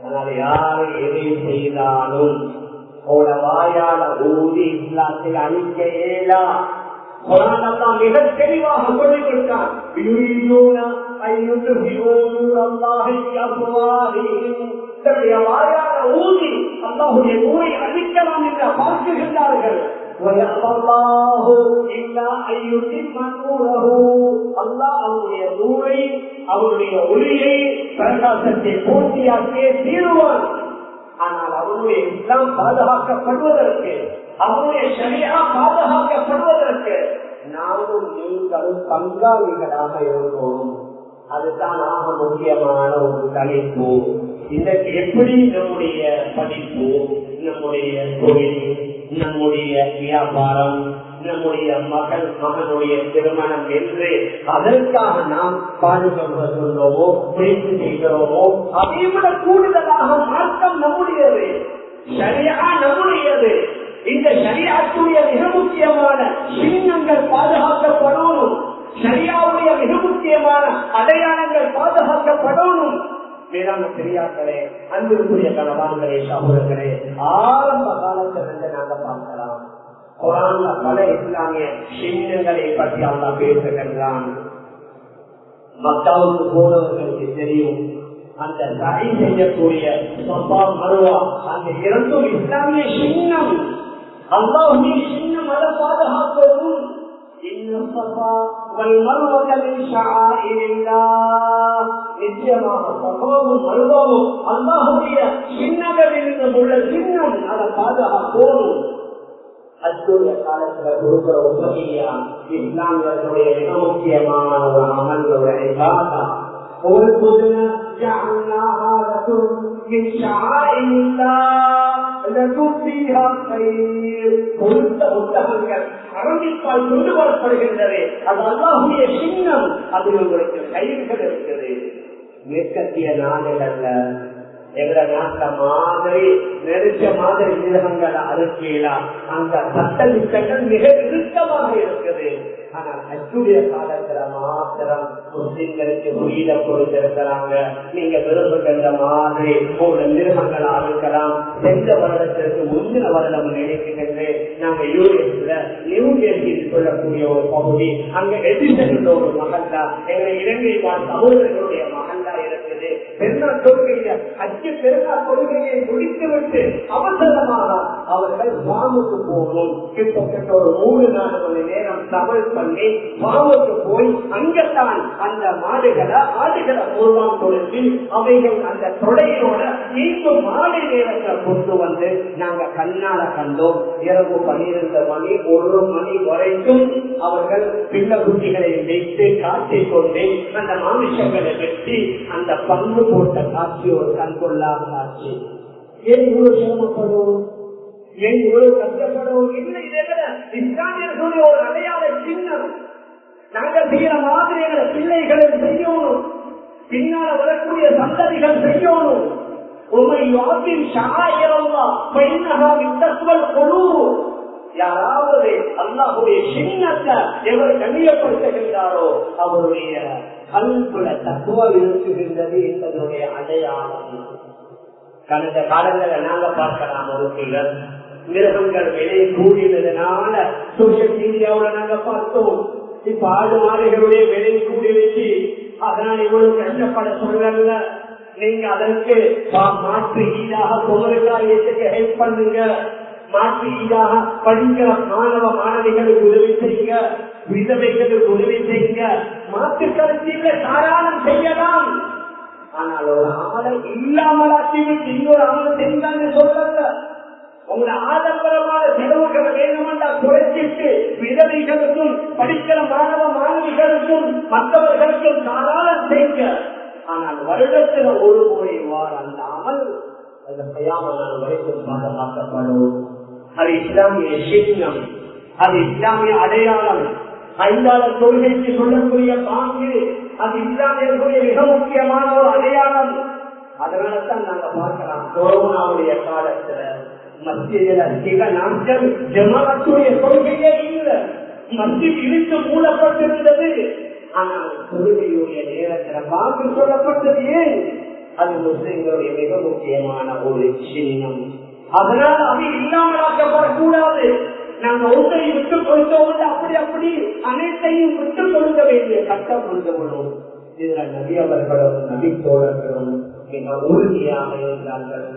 ஆனால் யாரு எதை செய்தாலும் வாயால ஊதி இஸ்லாத்தை அழிக்க இயலா. மிக தெளிவாக சொல்லிக் கொடுத்தான். வாயால ஊதி அல்லாஹுடைய நூரை அழிக்கலாம் என்று பார்க்குகின்றார்கள். அவருடைய நூரை, அவருடைய ஒளியை, பிரகாசத்தை பூர்த்தியாக்கியே தீருவான். ஆனால் அவருடைய இஸ்லாம் பாதுகாக்கப்படுவதற்கு, அவருடைய ஷரீஅா பாதுகாக்கப்படுவதற்கு நானும் நீங்களும் பங்காளிகளாக இருப்போம். அதுதான் ஆக முக்கியமான ஒரு தலைப்பு. இன்றைக்கு எப்படி நம்முடைய படிப்பு, நம்முடைய தொழில், நம்முடைய வியாபாரம், நம்முடைய மகனுடைய திருமணம் என்று அதற்காக நாம் பாடுபடுவதோமோ முயற்சி செய்கிறோமோ, அதை விட கூடுதலாக மார்க்கம் நம்முடையது, ஷரீஅா நம்முடையது. இந்த ஷரீஅத்துடைய மிக முக்கியமான சின்னங்கள் பாதுகாக்கப்படணும். ஷரீஅவுடைய மிக முக்கியமான அடையாளங்கள் பாதுகாக்கப்படணும். மேலான பெரியார்களே, அன்பிற்குரிய கணவான்களே, சகோதரர்களே, ஆரம்ப காலத்திலிருந்து நாங்கள் பார்க்கலாம். குர்ஆன்ல பல இஸ்லாமிய சின்னங்களை பற்றி அல்லாஹ் பேசுகின்றான். மக்காவுக்கு போனவர்களுக்கு தெரியும், அந்த சை செய்யக்கூடிய ஸஃபா மர்வா, அந்த இரண்டும் இஸ்லாமிய சின்னம். அல்லாஹ்வுடைய சின்னம் அதை பாதுகாக்கவும். நிச்சயமாக சஃபாவும் மர்வாவும் அல்லாஹ்வுடைய சின்னங்களில் உள்ள சின்னம், அதை பாதுகாக்கவும். அச்சுடைய காலத்துல கொடுக்கிற உபதியா இஸ்லாமியர்களுடைய மிக முக்கியமான ஒரு அமல் ஒரு இபாதா. அரங்கிப்பால் கொண்டு வரப்படுகின்றது. அது அல்லாஹ்வுடைய சின்னம். அதில் உங்களுக்கு கயிறுகள் இருக்குது. மேற்கத்திய நாடுகள்ல எங்க நாட்ட மாதிரி நெருச்ச மாதிரி மிருகங்கள் அறுக்கலாம். அந்த சட்ட திட்டங்கள் மிக இறுக்கமாக இருக்குது. ஆனால் அச்சுடைய காலத்துல மாத்திரம் முஸ்லிம்களுக்கு உயிரை கொடுத்திருக்கிறாங்க. நீங்க விரும்புகின்ற மாதிரி ஒரு மிருகங்கள் அறுக்கலாம். சென்ற வருடத்திற்கு முந்தின வருடம் நினைக்கின்றேன். நாங்க யூஎஸ்ல நியூ ஜெர்சியில் சொல்லக்கூடிய ஒரு பகுதி, அங்க எதிர்த்த ஒரு மகல்லா, எங்க இலங்கை வாழ் சகோதரர்களுடைய மகல்லா இருக்குது. பெருநாள் கொள்கையில அச்சு பெருநாள் கொள்கையை முடித்துவிட்டு அவசரமாக அவர்கள் வாமுக்கு போகணும். கிட்டத்தட்ட ஒரு 3-4 மணி நேரம் தமிழ் பண்ணி வாமுக்கு போய் அங்கத்தான் அந்த ஆடுகளை பூர்வம் கொடுத்து அவைகள் அந்த தொடையோட மீண்டும் மாலை நேரத்தில் கொண்டு வந்து நாங்க கண்ணால கண்டோம். இரவு 12 மணி 1 மணி வரைக்கும் அவர்கள் பிள்ள குட்டிகளை வைத்து காட்டிக் கொண்டு அந்த மாமிசங்களை வெட்டி அந்த பங்கு போட்ட காட்சி ஒரு கண்கொள்ளாத காட்சி. ஏன் இவ்வளவு சிரமப்படுவோம், ஏன் இவ்வளவு கஷ்டப்படுவோம்? இல்லை, இஸ்லாமியர்களுடைய ஒரு அடையாள சின்னம். நாங்கள் செய்யற மாதிரி எங்களை பிள்ளைகளை செய்யணும், பின்னால வரக்கூடிய சந்ததிகள் செய்யணும். யாராவது அல்லாஹ்வுடைய சின்னத்தை எவர் கண்ணியப்படுத்துகின்றாரோ அவருடைய கல்புல தக்குவா இருக்குகின்றது என்பதனுடைய அடையாளம். கடந்த காலங்களில் நாங்க பார்க்கலாம், ஒரு சிலர் மிருகங்கள் விலை கூடினதுனால சோசியல் மீடியாவில் நாங்க பார்த்தோம். இப்ப ஆடு மாடுகளுடைய விலை கூடி வச்சு அதனால் இவ்வளவு கஷ்டப்பட சொல்றாங்க. நீங்க அதற்கு மாற்று ஈடாக தொழிலாளர்களுக்கு ஹெல்ப் பண்ணுங்க, மாற்று ஈடாக படிக்கிற மாணவ மாணவிகளுக்கு உதவி செய்யுங்க, விதவைகளுக்கு உதவி செய்யுங்க, மாற்று கருத்தில தாராளம் செய்யலாம். ஆனால் ஒரு ஆளை இல்லாமலாக்கிவிட்டு இன்னொரு ஆளை செஞ்சாங்க சொல்றாங்க. உங்களோட ஆடம்பரமான செலவுகளை வேண்டுமென்றா குறைச்சிட்டு விதவைகளுக்கும் படிக்கிற மாணவ மாணவிகளுக்கும் மற்றவர்களுக்கும் தாராளம் செய்யுங்க. ஆனால் வருடத்தில் ஒரு முறை அந்த அமல் அந்த கையாமல் வரைக்கும் பாதுகாக்கப்படும். அது இஸ்லாமிய சின்னம், அது இஸ்லாமிய அடையாளம். ஐந்தாள தொழுகைக்கு சொல்லக்கூடிய பாங்கு அது இஸ்லாமியர்களுடைய மிக முக்கியமான ஒரு அடையாளம். அதனாலதான் நாங்க பார்க்கலாம், கொரோனாவுடைய காலத்துல மத்தியில சில நாட்கள் ஜமாத்துடைய கொள்கையே இல்லை, மத்தியில் இழுத்து மூடப்பட்டிருந்தது. ஆனால் தொழுகையுடைய நேரத்தில் பாங்கு சொல்லப்பட்டது ஏன்? அது முஸ்லிம்களுடைய மிக முக்கியமான ஒரு சின்னம். அதனால் அது இல்லாமலாக்கப்படக்கூடாது. நாங்க ஒன்றை விட்டுக் கொடுத்தோம், அப்படி அனைத்தையும் விட்டுக் கொடுக்க வேண்டிய கட்டம் கொண்டவர்களும் இதுல நபி அவர்களும் நபி தோழர்களும் மிக உறுதியாக இருந்தார்கள்.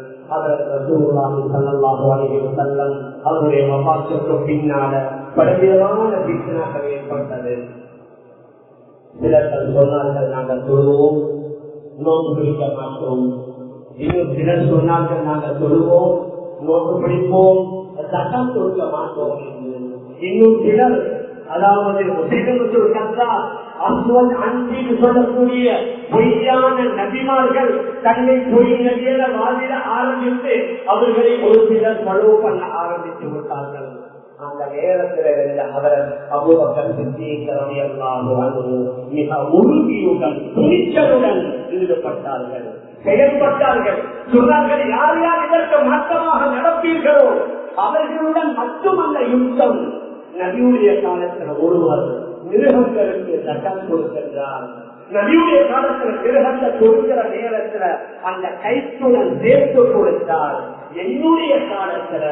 அவருடைய வபாத்துக்கு பின்னால பலவிதமான பிச்சனாக்கள் ஏற்பட்டது. சிலர்கள் சொன்னார்கள் நாங்கள் தொழுவோம், நோக்கு பிடிக்க மாட்டோம். இன்னும் சிலர் சொன்னார்கள் நாங்கள் தொழுவோம், நோக்கு பிடிப்போம், சட்டம் கொடுக்க மாட்டோம் என்று. இன்னும் சிலர், அதாவது சொல்லக்கூடிய பொய்யான நபிமார்கள் தன்னை பொய் நபியர வாதிட ஆரம்பித்து அவர்களை ஒரு சிலர் பழுவு பண்ண ஆரம்பித்து விட்டார்கள். அந்த நேரத்தில் இருந்த அவர் அபூபக்கர் சித்திக் ரலியல்லாஹு அன்ஹு மிக உறுதியுடன் துணிச்சலுடன் ஈடுபட்டார்கள், செயல்பட்டார்கள். சொன்னார்கள், யார் யார் இதற்கு மாற்றமாக நடப்பீர்களோ அவர்களுடன் மட்டுமல்ல யுத்தம். நபியுடைய காலத்தில் ஒருவர் மிருகங்களுக்கு சட்டம் கொடுக்கின்றார். நபியுடைய காலத்தில் மிருகத்தை கொடுக்கிற நேரத்தில் அந்த கைத்துடன் சேர்த்து கொடுத்தார். என்னுடைய காலத்துல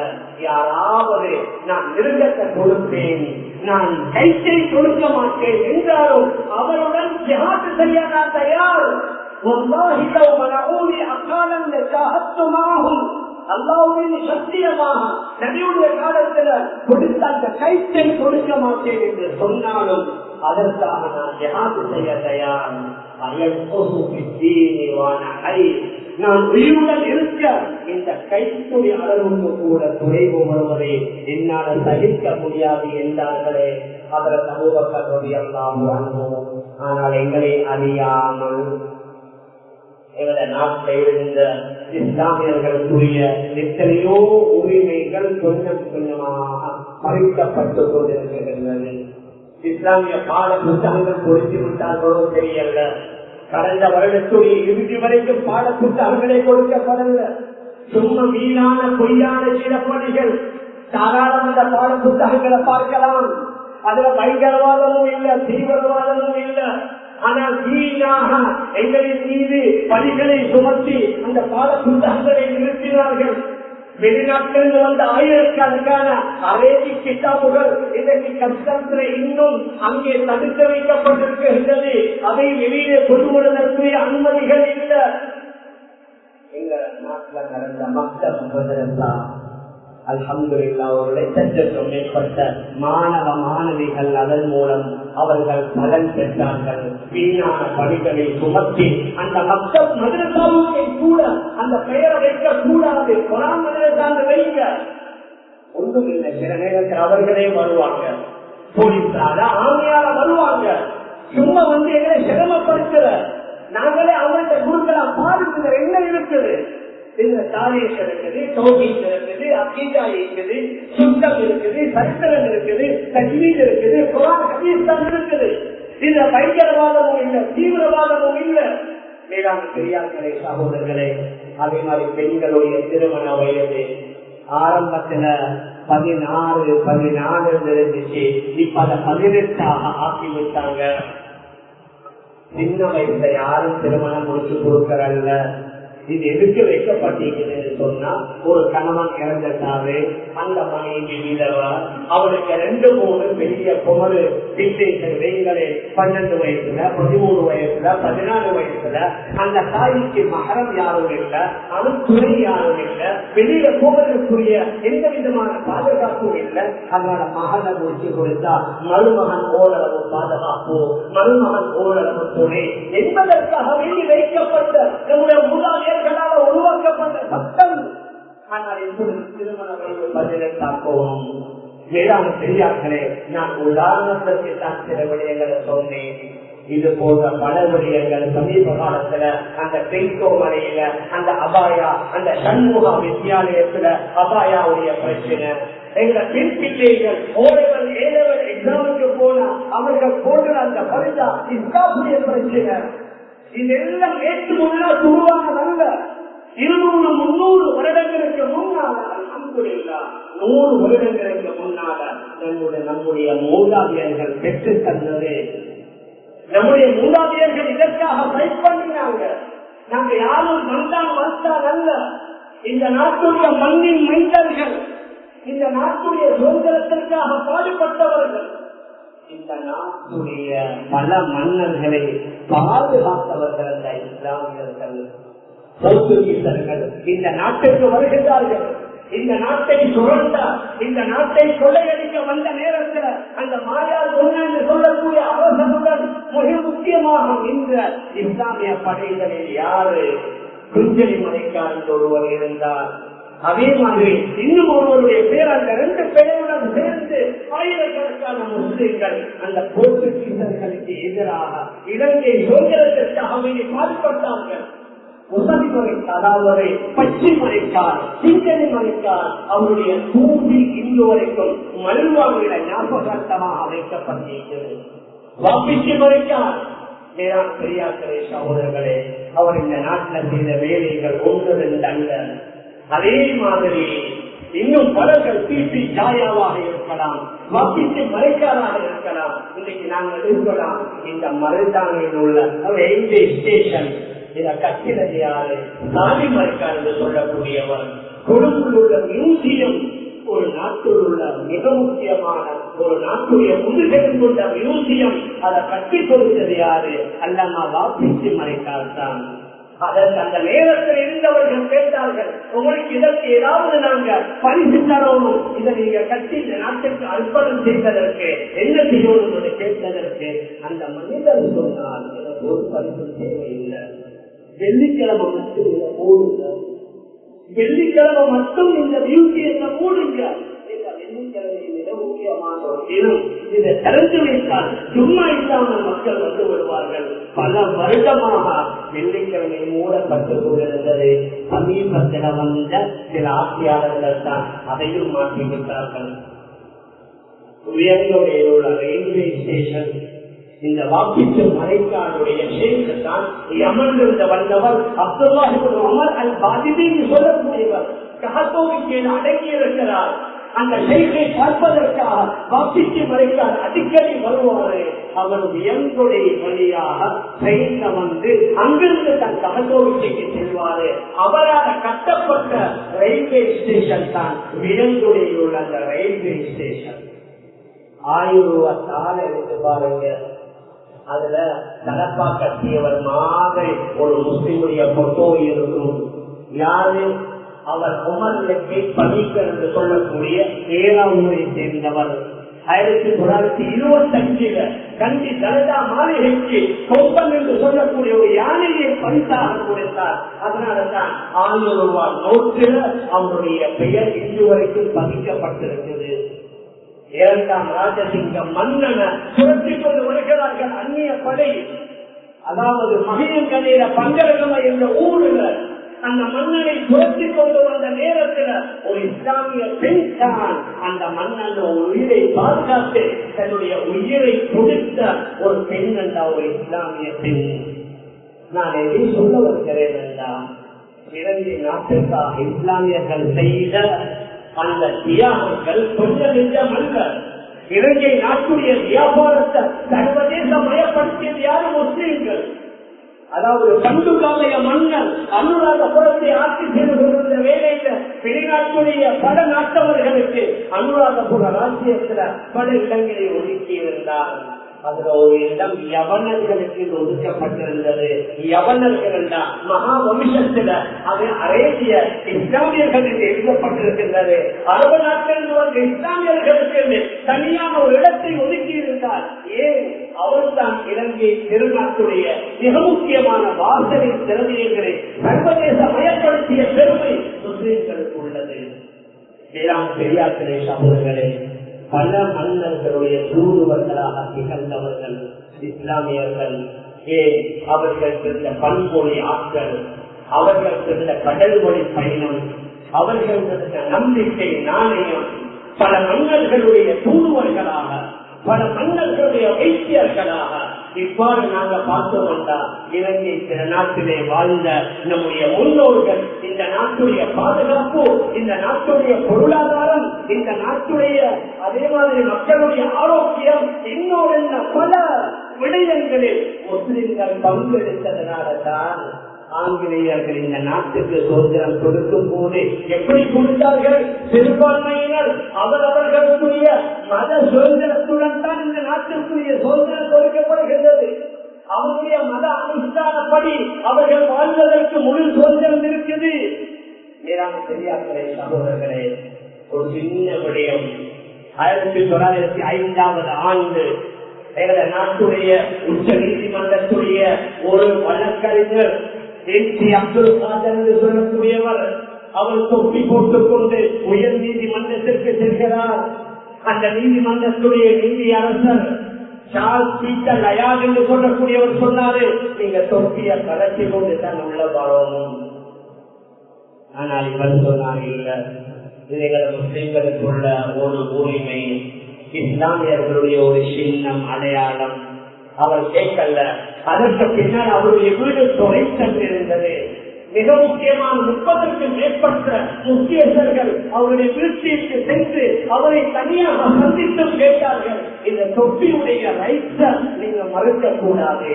யாராவது நான் மிருகத்தை கொடுப்பேன், நான் கைத்தை கொடுக்க மாட்டேன் என்றாலும் அவருடன் ஜிஹாத் செய்ய நான் தயார். அல்லாஹ்வுடைய சத்தியமாக நபியுடைய காலத்துல கொடுத்த அந்த கைத்தை கொடுக்க மாட்டேன் என்று சொன்னாலும் அதற்காக நான் ஜிஹாத் செய்ய தயார். நான் உயிருடன் இருக்க இந்த கைத்துடைய அளவுக்கு கூட குறைவு வருவதை என்னால் சகிக்க முடியாது என்றார்களே. அதில் சமூகத்தை எல்லாம் வாழ்வோம். ஆனால் எங்களை அறியாமல் எங்களுடைய நாட்டில் இருந்த இஸ்லாமியர்களுக்குரிய எத்தனையோ உரிமைகள் கொஞ்சம் கொஞ்சமாக பறிக்கப்பட்டு கொண்டிருக்கின்றது. இஸ்லாமிய பாட புத்தகங்கள் கொடுத்து விட்டார்களோ தெரியல. கடந்த வருடத்துடைய இறுதி வரைக்கும் பாட புத்தகங்களே கொடுக்கப்படல. சும்மா வீணான பொய்யான சிறப்பணிகள் தாராளமன்ற பாட புத்தகங்களை பார்க்கலாம். அதுல பயங்கரவாதமும் இல்ல, தீவிரவாதமும் இல்ல. ஆனால் வீணாக எங்களின் மீது பணிகளை சுமத்தி அந்த பாட புத்தகங்களை நிறுத்தினார்கள். வெளிநாட்டிலிருந்து வந்த ஆயிரக்கணக்கான அரேபி கிதாபுகள் இன்றைக்கு கஷ்டத்தில் இன்னும் அங்கே தடுத்து வைக்கப்பட்டிருக்கின்றது. அதை வெளியே கொண்டு வருவதற்குரிய அனுமதிகள் இல்லை. எங்க நாட்டில் நடந்த மக்கள் அல்ஹம்துலில்லாஹ் ஒரு லட்சத்திற்கும் மேற்பட்ட மாணவ மாணவிகள் அதன் மூலம் அவர்கள் பலன் பெற்றார்கள். வீணான பணிகளை சுமத்தி அந்த மக்கள் மதரசாவுக்கை கூட அந்த பெயரை வைக்க கூடாது, குரான் மதரசான்னு வைக்க ஒன்றும் இல்லை. சில நேரத்தில் அவர்களே வருவாங்க, போலீஸால ஆணையால வருவாங்க. சும்மா வந்து எங்களை சிரமப்படுத்தல, நாங்களே அவங்கள்ட்ட கொடுக்கலாம். பாருங்க என்ன இருக்குது, இந்த தாரீஸ் இருக்குது, தௌஹீத் இருக்குது, அகீதா இருக்குது, சுத்தம் இருக்குது, சரித்திரம் இருக்குது, தஜ்வீத் இருக்குது, குர்ஆன் ஹதீஸ் தான் இருக்குது. இதுல பயங்கரவாதமும் இல்லை, தீவிரவாதமும் இல்லை. மேலான பெரியார்களே, சகோதரர்களே, அதே மாதிரி பெண்களுடைய திருமண வயது ஆரம்பத்துல 16-14 இருந்துச்சு. இப்ப அதை 18 ஆக்கி விட்டாங்க. சின்ன வயசுல யாரும் திருமணம் முடிச்சு கொடுக்கறல்ல. இது எதுக்கு வைக்கப்பட்டிருக்குன்னு சொன்னா, ஒரு கணவன் இறந்துட்டாரு, அந்த மனைவி விதவா, அவளுக்கு 2-3 பெரிய குமரு வைங்களே 12 வயசுல, 13 வயசுல, 14 வயசுல அந்த தாய்க்கு மகரம் யாரும் இல்லை, அது துணை யாரும் இல்லை, வெளியில போவதற்குரிய எந்த விதமான பாதுகாப்பும் இல்லை. அதனால மகனை முடிச்சு கொடுத்தா மருமகன் ஓரளவு பாதுகாப்பு, மருமகன் ஓரளவு துணை என்பதற்காக வேண்டி வைக்கப்பட்ட நம்முடைய மூதாதையர்களால் உருவாக்கப்பட்ட சட்டம். ஆனால் இப்பொழுது திருமண வயது 18 ஆக்கவும். மேலான பெரியார்களே, நான் உதாரணத்திற்கு தான் சில விடயங்களை சொன்னேன். இது போன்ற பல விடயங்கள் சமீப காலத்துல அந்த பெண்கோமலையில அந்த அபாயா, அந்த சண்முகா வித்தியாலயத்துல அபாயாவுடைய பிரச்சனை, எங்க பெண் பிள்ளைகள் ஓரளவு ஏழவர் எக்ஸாமுக்கு போனா அவர்கள் போன்ற அந்த பரிசா இஸ்லாமுடைய பிரச்சனை. இதெல்லாம் ஏற்று முன்னால் உருவானதல்ல. 200-300 வருடங்களுக்கு முன்னால, அல்ஹம்துலில்லாஹ் 100 வருடங்களுக்கு முன்னால நம்முடைய மூதாதையர்கள் பெற்று தந்தது. நம்முடைய மூதாதையர்கள் இதற்காக ஃபைட் பண்ணினாங்க. நாங்க யாரும் வந்தால் அல்ல. இந்த நாட்டுடைய மண்ணின் மைந்தர்கள், இந்த நாட்டுடைய சுதந்திரத்திற்காக பாடுபட்டவர்கள், இந்த நாட்டுடைய பல மன்னர்களை பாதுகாத்தவர்கள் அந்த இஸ்லாமியர்கள், போர்த்துகீசர்கள் இந்த நாட்டுக்கு வருகிறார்கள். இந்த நாட்டை சுரண்டார், இந்த நாட்டை கொள்ளையடிக்க வந்த நேரத்தில் அந்த மாயால் என்று சொல்லக்கூடிய அரசனுடன் மிக முக்கியமாக இந்த இஸ்லாமிய படைகளில் யாரு குஞ்சலி மலைக்காரன் ஒருவர் இருந்தார். அதே மாதிரி இன்னும் ஒருவருடைய பேர், அந்த 2 பேருடன் சேர்ந்து ஆயிரக்கணக்கான முஸ்லிம்கள் அந்த போர்த்துகீசர்களுக்கு எதிராக இலங்கை சுதந்திரத்திற்காக பாடுபட்டார்கள். உசதி மறைக்கார், அதாவது பச்சை மறைக்கார், சிங்கனி மறைக்கார், அவருடைய தூண்டி இன்று வரைக்கும் மல்வாவில ஞாபகார்த்தமாக வைக்கப்பட்டிருக்கிறது. வாப்பிச்சு மறைக்கார். மேலான பெரியார்களே, சகோதரர்களே, அவர் இந்த நாட்டில் செய்த வேலைகள் 1-2 அல்ல. அதே மாதிரி இன்னும் பலர்கள் பிபி ஜாயாவாக இருக்கலாம், வாப்பிச்சு மறைக்காராக இருக்கலாம். இன்னைக்கு நாங்கள் இருக்கலாம் இந்த மருதானையில் உள்ள ரயில்வே ஸ்டேஷன், இத கட்டிடது யாரு? சாமி மறைக்கார் என்று சொல்லக்கூடியவர். கொழும்பில் உள்ள மியூசியம், ஒரு நாட்டில் உள்ள மிக முக்கியமான ஒரு நாட்டுடைய முதுகெலும் கொண்ட மியூசியம், அதை கட்டி கொடுத்தது யாரு? அல்லாமா வாப்பிச்சு மறைக்கார் தான். அதற்கு அந்த நேரத்தில் இருந்தவர்கள் கேட்டார்கள், உங்களுக்கு இதற்கு ஏதாவது நாங்க பரிசு தரணும், இதை நீங்க கட்டி இந்த நாட்டுக்கு அர்ப்பணம் செய்வதற்கு என்ன செய்யணும் என்று கேட்டதற்கு அந்த மனிதர் சொன்னால் எனக்கு ஒரு பரிசு தேவையில்லை, வெள்ளிக்கிழமை மட்டும் இதை போடுங்க, வெள்ளிக்கிழமை மட்டும் இந்த மியூசியத்தை போடுங்க. வெள்ளிக்கிழமை மிக முக்கியமான ஒரு தினம். இதை திறந்து வைத்தால் சும்மா இல்லாமல் மக்கள் வந்து வருவார்கள். பல வருடமாக வெள்ளிக்கிழமை மூடப்பட்டு கொண்டிருந்தது. சமீபத்தில் வந்த சில ஆட்சியாளர்கள் தான் அதையும் மாற்றிவிட்டார்கள். உயர்ந்தோடைய உள்ள ரயில்வே ஸ்டேஷன் இந்த வாக்கிட்டு மறைக்காடுடைய ஷேக்கு தான் அமர்ந்திருந்த வந்தவர் அப்துல்லாஹ் இப்னு உமர் அல் பாதிபி சொல்லக்கூடியவர் கஹத்தோவுக்கு அடங்கி இருக்கிறார். அந்த ஷேக்கை பார்ப்பதற்காக வாக்கிட்டு மறைக்காடு அடிக்கடி வருவாரு. அவர் வியங்குடைய வழியாக ட்ரெயின்ல வந்து அங்கிருந்து தன் கஹத்தோவுக்கு செல்வாரு. அவரால் கட்டப்பட்ட ரயில்வே ஸ்டேஷன் தான் வியங்குடைய உள்ள அந்த ரயில்வே ஸ்டேஷன். 1000 ரூபாய் தாளை எடுத்து பாருங்க. அதுல தலப்பா கட்டியவர் மாதிரி ஒரு முஸ்லிமுடைய போட்டோ இருக்கும். யாரு அவர்? உமர்லக்கை பணிக்கர் என்று சொல்லக்கூடிய 7ஆம் ஊரை சேர்ந்தவர். 1925 கண்டி தலதா மாளிகைக்கு கொம்பன் என்று சொல்லக்கூடிய ஒரு யானையை பரிசாக கொடுத்தார். அதனால்தான் 1000 ரூபாய் நோட்டில் அவருடைய பெயர் இன்று வரைக்கும் பதிக்கப்பட்டிருக்கிறது. 2ஆம் ராஜசிங்கம் மன்னனை சுரத்திக் கொண்டு வருகிறார்கள் அந்நிய படை. அதாவது மகிழங்கனையில பங்கரகம என்ற ஊருல அந்த மன்னனை சுரத்திக் கொண்டு வந்த நேரத்தில் ஒரு இஸ்லாமிய பெண் தான் அந்த மன்னன் உயிரை பாதுகாத்து தன்னுடைய உயிரை கொடுத்த ஒரு பெண் என்ற ஒரு இஸ்லாமிய பெண். நான் எதை சொல்ல வருகிறேன் என்றால், இலங்கை நாட்டிற்காக இஸ்லாமியர்கள் செய்த அந்த தியாகங்கள் கொஞ்சம் நெஞ்சம் அல்ல. இலங்கை நாட்டுடைய வியாபாரத்தை சர்வதேச மயப்படுத்தியது யாரும் முஸ்லீம்கள். அதாவது பண்டுகாலைய மன்னர் அனுராதபுரத்தை ஆட்சி செய்து கொண்டிருந்த வேலையில வெளிநாட்டுடைய பல நாட்டவர்களுக்கு அனுராதபுர ராஜ்யத்துல பல இடங்களை ஒதுக்கி இருந்தார். அதுல ஒரு இடம் யவனர்களுக்கு ஒதுக்கப்பட்டிருந்தது. யவனர்கள் என்றால் மகா வம்சத்துல அது அரேபிய இஸ்லாமியர்களுக்கு எழுதப்பட்டிருக்கின்றது. அரபு நாட்டிலிருந்து வந்த இஸ்லாமியர்களுக்கு தனியான ஒரு இடத்தை ஒதுக்கி இருந்தார். ஏன்? அவர்தான் இலங்கை திருநாட்டுடைய மிக முக்கியமான வாசனை திறமைகளை சர்வதேச மயப்படுத்திய பெருமை முஸ்லிம்களுக்கு உள்ளது. வேளாண் பெரியார்களே, சகோதரர்களே, பல மன்னர்களுடைய தூதுவர்களாக திகழ்ந்தவர்கள் இஸ்லாமியர்கள். ஏன்? அவர்கள் இருந்த பண்பொழி ஆட்கள், அவர்கள் இருந்த கடல் மொழி பயணம், அவர்கள் இருந்த நம்பிக்கை நாணயம், பல மன்னர்களுடைய தூதுவர்களாக, பல மன்னர்களுடைய வைத்தியர்களாக இவ்வாறு நாங்கள் பார்த்தோம்டா இலங்கை நாட்டிலே வாழ்ந்த நம்முடைய முன்னோர்கள் இந்த நாட்டுடைய பாதுகாப்பு, இந்த நாட்டுடைய பொருளாதாரம், இந்த நாட்டுடைய அதே மாதிரி மக்களுடைய ஆரோக்கியம், இன்னொரு பல விடயங்களில் முஸ்லிம்கள் பங்கெடுத்ததனால்தான் ஆங்கிலேயர்கள் இந்த நாட்டுக்கு சுதந்திரம் கொடுக்கும் போது எப்படி கொடுத்தார்கள்? சிறுபான்மையினர் அவரவர்களுடைய மத சுதந்திரத்துடன் தான் இந்த நாட்டிற்குரிய சுதந்திரம் கொடுக்கப்படுகின்றது. அவருடைய மத அனுஷ்டானப்படி அவர்கள் வாழ்வதற்கு முழு சுதந்திரம் இருக்குது. மேலான பெரியார்களே, சகோதரர்களே, ஒரு சின்ன விடயம். 1905ஆம் ஆண்டு நாட்டுடைய உச்ச நீதிமன்றத்துடைய ஒரு வழக்கறிஞர் அப்துல் காதர் என்று சொல்லக்கூடியவர், அவர் தொப்பி போட்டுக் கொண்டு உயர் நீதிமன்றத்திற்கு செல்கிறார். அந்த நீதிமன்றத்துடைய நீதி அரசர் சார்ல்ஸ் பீட்டர் லயார்ட் என்று சொல்லக்கூடியவர் சொன்னாரு, நீங்க தொப்பிய கலட்டி கொண்டு தான் உள்ள வரணும். ஆனால் இவர் சொன்னார், இல்ல, இதைகளை முஸ்லிம்களுக்குள்ள ஒரு உரிமை, இஸ்லாமியர்களுடைய ஒரு சின்னம், அடையாளம். அவர் கேட்கல. அதற்கு பின்னால் அவருடைய வீடு தொலை சென்றிருந்தது. மிக முக்கியமான 30க்கும் மேற்பட்ட முக்கியஸ்தர்கள் அவருடைய வீட்டிற்கு சென்று அவரை தனியாக சந்தித்தும் கேட்டார்கள், இந்த தொப்பியுடைய ரைட்ஸை நீங்க மறுக்க கூடாது.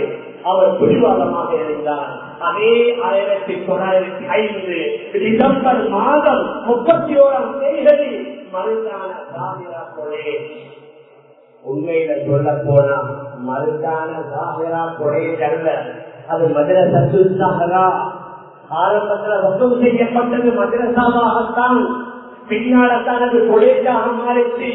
அவர் பிடிவாதமாக இருந்தார். அதே 1905 டிசம்பர் மாதம் 31ஆம் தேதி மருதான சாமிரா கொலை. உண்மையில சொல்ல போனா மருதான சாமிரா கொலை அல்ல, அது மதரசா. ஆரம்பத்தில் வசூல் செய்யப்பட்டது மதரசாவாகத்தான், பின்னால்தான் அது கொலேஜாக மாறிச்சு.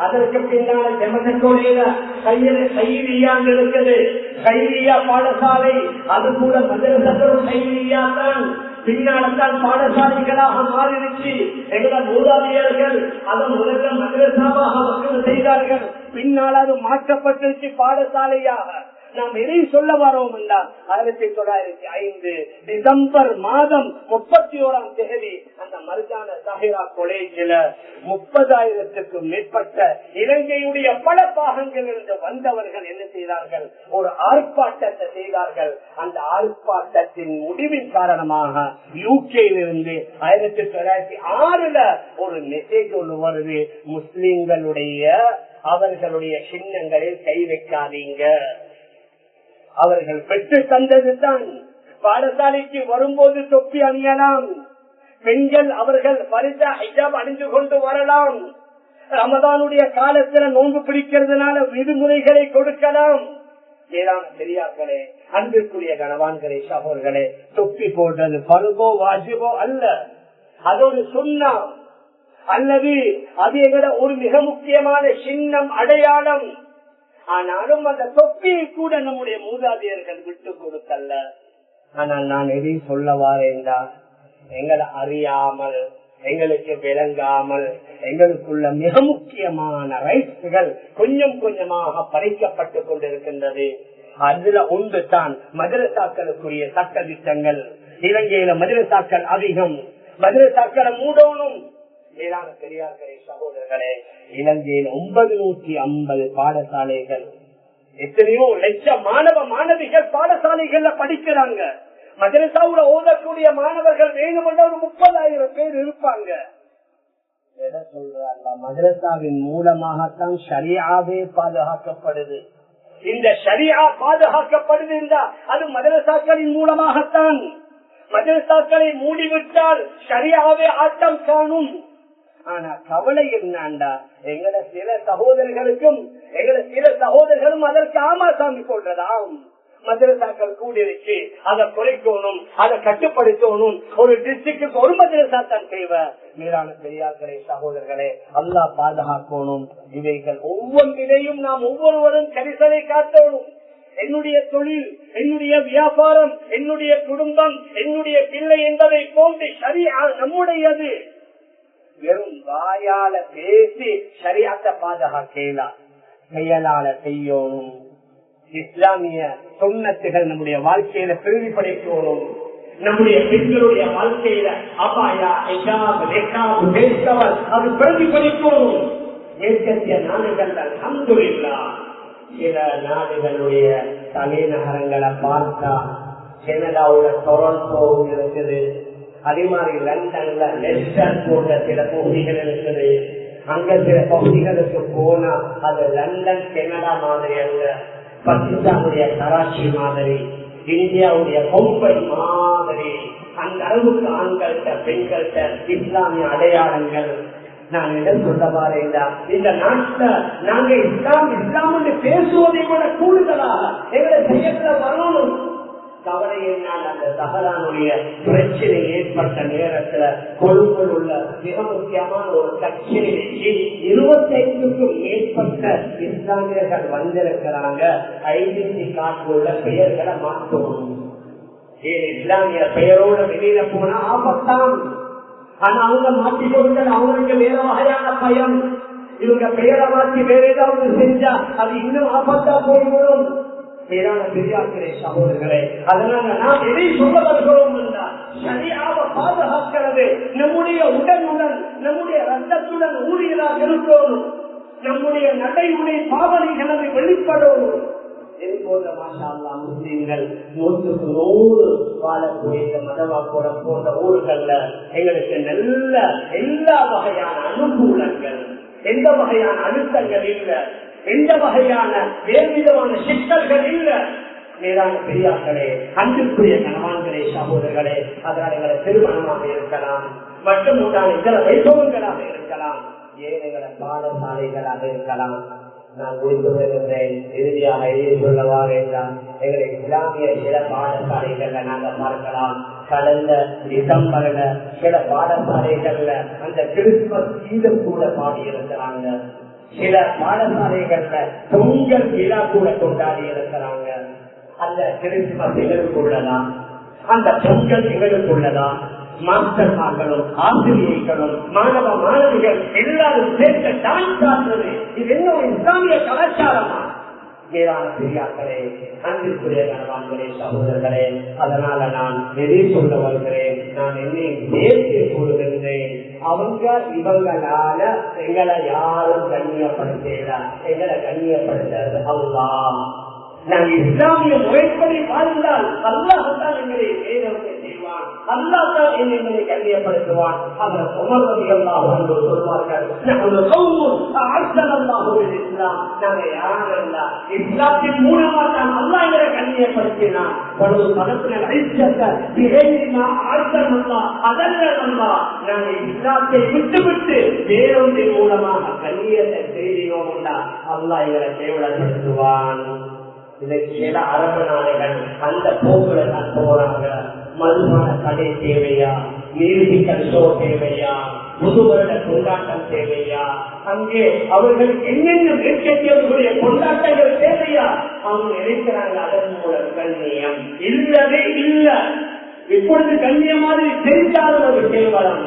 அதற்கு பின்னால ஜமதக்கோடையில கையிலியான் இருக்குது. கைலியா பாடசாலை அது கூட மதரசங்களும் கைலியா தான். பின்னால்தான் பாடசாலைகளாக மாறிடுச்சு. எங்கள மூதாதையர்கள் அதை முதல்ல மதரசாவாக மக்கள் செய்தார்கள். பின்னால் அது மாற்றப்பட்டிருச்சு பாடசாலையாக. நாம் எதை சொல்ல வரோம் என்றால் 1905 டிசம்பர் மாதம் 31ஆம் தேதி அந்த மர்ஜான சாஹிரா காலேஜில் 30,000க்கும் மேற்பட்ட இலங்கையுடைய பல பாகங்களிலிருந்து வந்தவர்கள் என்ன செய்தார்கள்? ஒரு ஆர்ப்பாட்டத்தை செய்தார்கள். அந்த ஆர்ப்பாட்டத்தின் முடிவின் காரணமாக யூகேயிலிருந்து 1906 ஒரு மெசேஜ் ஒன்று வருது. முஸ்லிம்களுடைய அவர்களுடைய சின்னங்களில் கை வைக்காதீங்க. அவர்கள் பெற்று தந்ததுதான். பாடசாலைக்கு வரும்போது தொப்பி அணியலாம். பெண்கள் அவர்கள் பரிசா ஹிஜாப் அணிந்து கொண்டு வரலாம். ரமதானுடைய காலத்துல நோன்பு பிடிக்கிறதுனால விடுமுறைகளை கொடுக்கலாம். ஏதாவது பெரியார்களே, அன்பிற்குரிய கணவான்களே, சகோதரர்களே, தொப்பி போடுறது பருவோ வாஜிபோ அல்ல. அது ஒரு சுன்னா அல்லது அது எங்கட ஒரு மிக முக்கியமான சின்னம், அடையாளம். ஆனாலும் அந்த தொப்பியை கூட நம்முடைய மூதாதையர்கள் விட்டு கொடுக்கல. ஆனால் நான் எதையும் சொல்ல வாரேன்டா, எங்களை அறியாமல், எங்களுக்கு விளங்காமல் எங்களுக்குள்ள மிக முக்கியமான ரைட்ஸ்கள் கொஞ்சம் கொஞ்சமாக பறிக்கப்பட்டு கொண்டிருக்கின்றது. அதுல ஒன்று தான் மதரசாக்களுக்குரிய சட்ட திட்டங்கள். இலங்கையில மதரசாக்கள் அதிகம். மதரசாக்களை மூடணும். மேலான பெரியார்களே, சகோதரர்களே, இலங்கையில் 950 பாடசாலைகள், எத்தனையோ லட்சம் மாணவ மாணவிகள் பாடசாலைகள்ல படிக்கிறாங்க. மதரசாவுல ஓதக்கூடிய மாணவர்கள் வேணுமென்ற ஒரு 30,000 பேர் இருப்பாங்க. எதை சொல்றாங்க? மதரசாவின் மூலமாகத்தான் ஷரியாவே பாதுகாக்கப்படுது. இந்த ஷரியா பாதுகாக்கப்படுது என்றால் அது மதரசாக்களின் மூலமாகத்தான். மதரசாக்களை மூடிவிட்டால் ஷரியாவே ஆட்டம் காணும். ஆனா கவலை என்னண்டா, எங்கட சில சகோதரர்களும் அதற்கு ஆமாசாமி சொல்றதாம். மதரசாக்கள் கூடிருச்சு, அதை குறைக்கணும், அதை கட்டுப்படுத்தணும். ஒரு டிஸ்ட்ரிக்டுக்கு ஒரு மதரசா தான் தேவை. மேலான பெரியார்களே, சகோதரர்களே, அல்லாஹ் பாதுகாக்கணும். இவைகள் ஒவ்வொன்றிலையும் நாம் ஒவ்வொருவரும் கரிசனை காட்டணும். என்னுடைய தொழில், என்னுடைய வியாபாரம், என்னுடைய குடும்பம், என்னுடைய பிள்ளை என்பதை போன்று ஷரியா நம்முடையது. வெறும் வாயால பேசி ஷரியாத்தை பாதுகாக்கலாம், செயலால செய்யணும். இஸ்லாமிய சுன்னத்துகள் நம்முடைய வாழ்க்கையில பிரதிபலிக்கணும். நம்முடைய பெண்களுடைய வாழ்க்கையில அபாயா அது பிரதிபலிக்கணும். மேற்கத்திய நாடுகள் அல்ஹம்துலில்லாஹ், சில நாடுகளுடைய தலைநகரங்களை பார்த்தா கனடாவுல டொரண்டோ இருக்குது, அதே மாதிரி லண்டன்ல லெஸ்டர் போன்ற சில பகுதிகள் இருக்குது. அங்க சில பகுதிகளுக்கு போனா அது லண்டன் கனடா மாதிரி அல்ல, பாகிஸ்தானுடைய கராச்சி மாதிரி, இந்தியாவுடைய மும்பை மாதிரி. அந்த அளவுக்கு ஆண்கள்கிட்ட பெண்கள்கிட்ட இஸ்லாமிய அடையாளங்கள். நான் என்ன சொல்ல பாருங்க, இந்த நாட்டுல நாங்க இஸ்லாம் பேசுவதை கூட கூடுதலாக எங்களை செய்யல வரணும். கவலை என்னால் அந்த சஹரானுடைய பிரச்சனை ஏற்பட்ட நேரத்துல கொழும்பில் உள்ள மிக முக்கியமான ஒரு கட்சியிலேயே 25க்கும் மேற்பட்ட இஸ்லாமியர்கள் வந்திருக்கிறாங்க. ஐடென்டி கார்டு உள்ள பெயர்களை மாற்றணும். இஸ்லாமிய பெயரோட வெளியில போனா ஆபத்தான். ஆனா அவங்க மாற்றி கொடுத்தது அவங்களுக்கு வேற வகையான பயம். இவங்க பெயரை மாற்றி வேற ஏதாவது செஞ்சா அது இன்னும் ஆபத்தா போய்விடும். மேலான பெரியார்களே, சகோதரர்களே, அதனால நாம் எதை சொல்ல வருகிறோம் என்றால் ஷரியாவை பாதுகாக்கிறது நம்முடைய உடனுடன், நம்முடைய ரத்தத்துடன் ஊழியராக இருக்கணும். நம்முடைய நடைமுறை பாவனைகளை வெளிப்படணும். முஸ்லீம்கள் 100% வாழக்கூடிய மதவாக்குளம் போன்ற ஊர்கள்ல எங்களுக்கு நல்ல எல்லா வகையான அனுகூலங்கள், எந்த வகையான அழுத்தங்கள் இல்லை, எந்த வகையான வேறு விதமான சிக்கல்கள் இல்ல. மேலான பெரியார்களே, அன்புக்குரிய கணவான்களே, சகோதரர்களே, அதனால் எங்களை திருமணமாக இருக்கலாம், மற்றும் உண்டான இதர வைபவங்களாக இருக்கலாம், ஏழைகள பாடசாலைகளாக இருக்கலாம். நான் குறித்து வருகின்றேன். இறுதியாக எழுதி சொல்லவா வேண்டாம், எங்களை இஸ்லாமிய சில பாடசாலைகள்ல நாங்க பார்க்கலாம். கடந்த டிசம்பர்ல சில பாடசாலைகள்ல அந்த கிறிஸ்துமஸ் கீதம் கூட பாடி இருக்கிறாங்க. சில பாடசாலைகள்ல பொங்கல் விழா கூட கொண்டாடி இருக்கிறாங்க. அந்த கிறிஸ்துமஸ் எங்களுக்குள்ளதான், அந்த பொங்கல் எங்களுக்குள்ளதான். மாஸ்டர்மார்களும் ஆசிரியர்களும் மாணவ மாணவிகள் எல்லாரும் சேர்த்து டான்ஸ் ஆடுறது, இது என்ன ஒரு இஸ்லாமிய கலாச்சாரமா? மேலான பெரியார்களே, அன்பிற்குரிய கணவான்களே, சகோதரர்களே, அதனால நான் எதை சொல்ல வருகிறேன், நான் என்னை சேர்த்து கூறுகின்றேன். அவங்க இவங்களால எங்களை யாரும் கண்ணியப்படுத்தல, எங்களை கண்ணியப்படுத்துறது அல்லாஹ். நாங்கள் இஸ்லாமிய முறைப்படி வாழ்ந்தால் அல்லாஹ்தான் எங்களை வேதத்தை செய்வான், அல்லாஹ்தான் என்னை கண்ணியப்படுத்துவான். அவர் சொல்வார்கள், நாங்கள் யாரல்ல, இஸ்லாத்தின் மூலமாக தான் அல்லாஹ் எங்களை கண்ணியப்படுத்தினான். நாங்கள் இஸ்லாத்தை விட்டுவிட்டு வேறொன்றின் மூலமாக கண்ணியத்தை செய்தியோம் அல்லாஹ் எங்களை கேவலப்படுத்துவான். இதற்கு சில அரபு நாடுகள் அந்த போக்குல தான் போறாங்க. மதுபான கடை தேவையா, மியூசிக்கல் ஷோ தேவையா, புது வருட கொண்டாட்டம் தேவையா, அங்கே அவர்களுக்கு என்னென்ன மேற்கத்தியவர்களுடைய கொண்டாட்டங்கள் தேவையா, அவங்க நினைக்கிறாங்க அதன் மூலம் கண்ணியம் இல்லவே இல்லை. இப்பொழுது கண்ணியம் மாதிரி தெரிந்தாலும் ஒரு கேவலம்.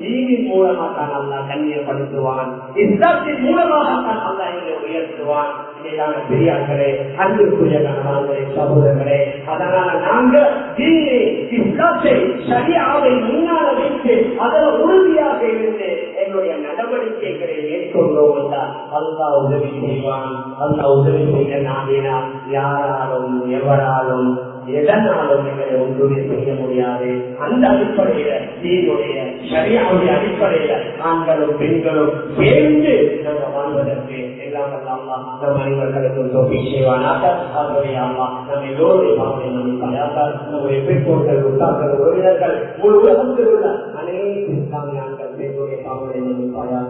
தீனின் மூலமாக தான் அல்லாஹ் கண்ணியப்படுத்துவான், இஸ்லாத்தின் மூலமாக தான் அல்லாஹ் எங்களை உயர்த்துவான். மேலான பெரியார்களே, அன்பிற்குரிய கணவான்களே, சகோதரர்களே, அதனால நாங்க தீனை, இஸ்லாத்தை, ஷரியாவை முன்னால வைத்து அதில் உறுதியாக இருந்து எங்களுடைய நடவடிக்கைகளை மேற்கொண்டோம் என்றால் அல்லாஹ் உதவி செய்வான். அல்லாஹ் உதவி செய்ய நாடினா யாராலும் எவராலும் எதனாலும் எங்களை ஒன்றுமே செய்ய முடியாது. அந்த அடிப்படையில தீனுடைய ஷரியாவுடைய அடிப்படையில ஆண்களும் பெண்களும் சேர்ந்து நாங்கள் வாழ்வதற்கு எல்லாம் அல்லாஹ் நம் அனைவர்களுக்கும் தௌஃபீக் செய்வானாக. ஆகவே அல்லாஹ் நம் எல்லோருடைய பாவனை மன்னிப்பாயாக. நம்முடைய பெற்றோர்கள், உற்றார்கள், உறவினர்கள், முழு உலகத்தில் உள்ள அனைத்து இஸ்லாமிய ஆண்கள் பெற்றோருடைய பாவனை மன்னிப்பாயாக.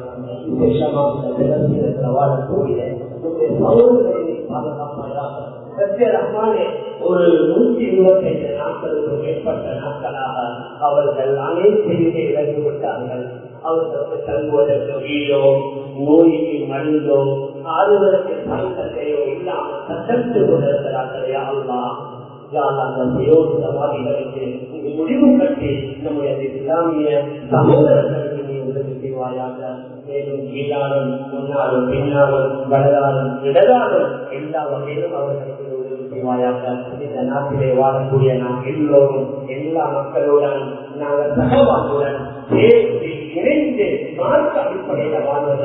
விசேஷமாக வாழக்கூடிய சகோதரர்களை பாதுகாப்பாயாக. ஒரு 125 நாட்களுக்கு மேற்பட்ட நாட்களாக அவர்கள் அனைத்தையுமே இழந்து விட்டார்கள். அவர்களுக்கு தங்குவதற்கு வீடோ, நோய்க்கு மருந்தோ, ஆறுவதற்கு சங்கத்தையோ இல்லாமல் தகர்த்து கொண்டிருக்கிறார்கள். சவாதிகளுக்கு முடிவு கட்டி நம்முடைய இஸ்லாமிய சகோதரர்களுக்கு நீ உதவி செய்வாயாக. மேலும் கீழாலும் முன்னாலும் பின்னாலும் வலதாலும் இடதாலும் எல்லா வகையிலும் அவர்களுக்கு உதவி செய்வாயாக. இந்த நாட்டிலே வாழக்கூடிய நாம் எல்லோரும் எல்லா மக்களுடன் நாங்கள் சகவாக்குடன் சேர்த்து இணைந்து மார்க்க அடிப்படையில் வாழ்வது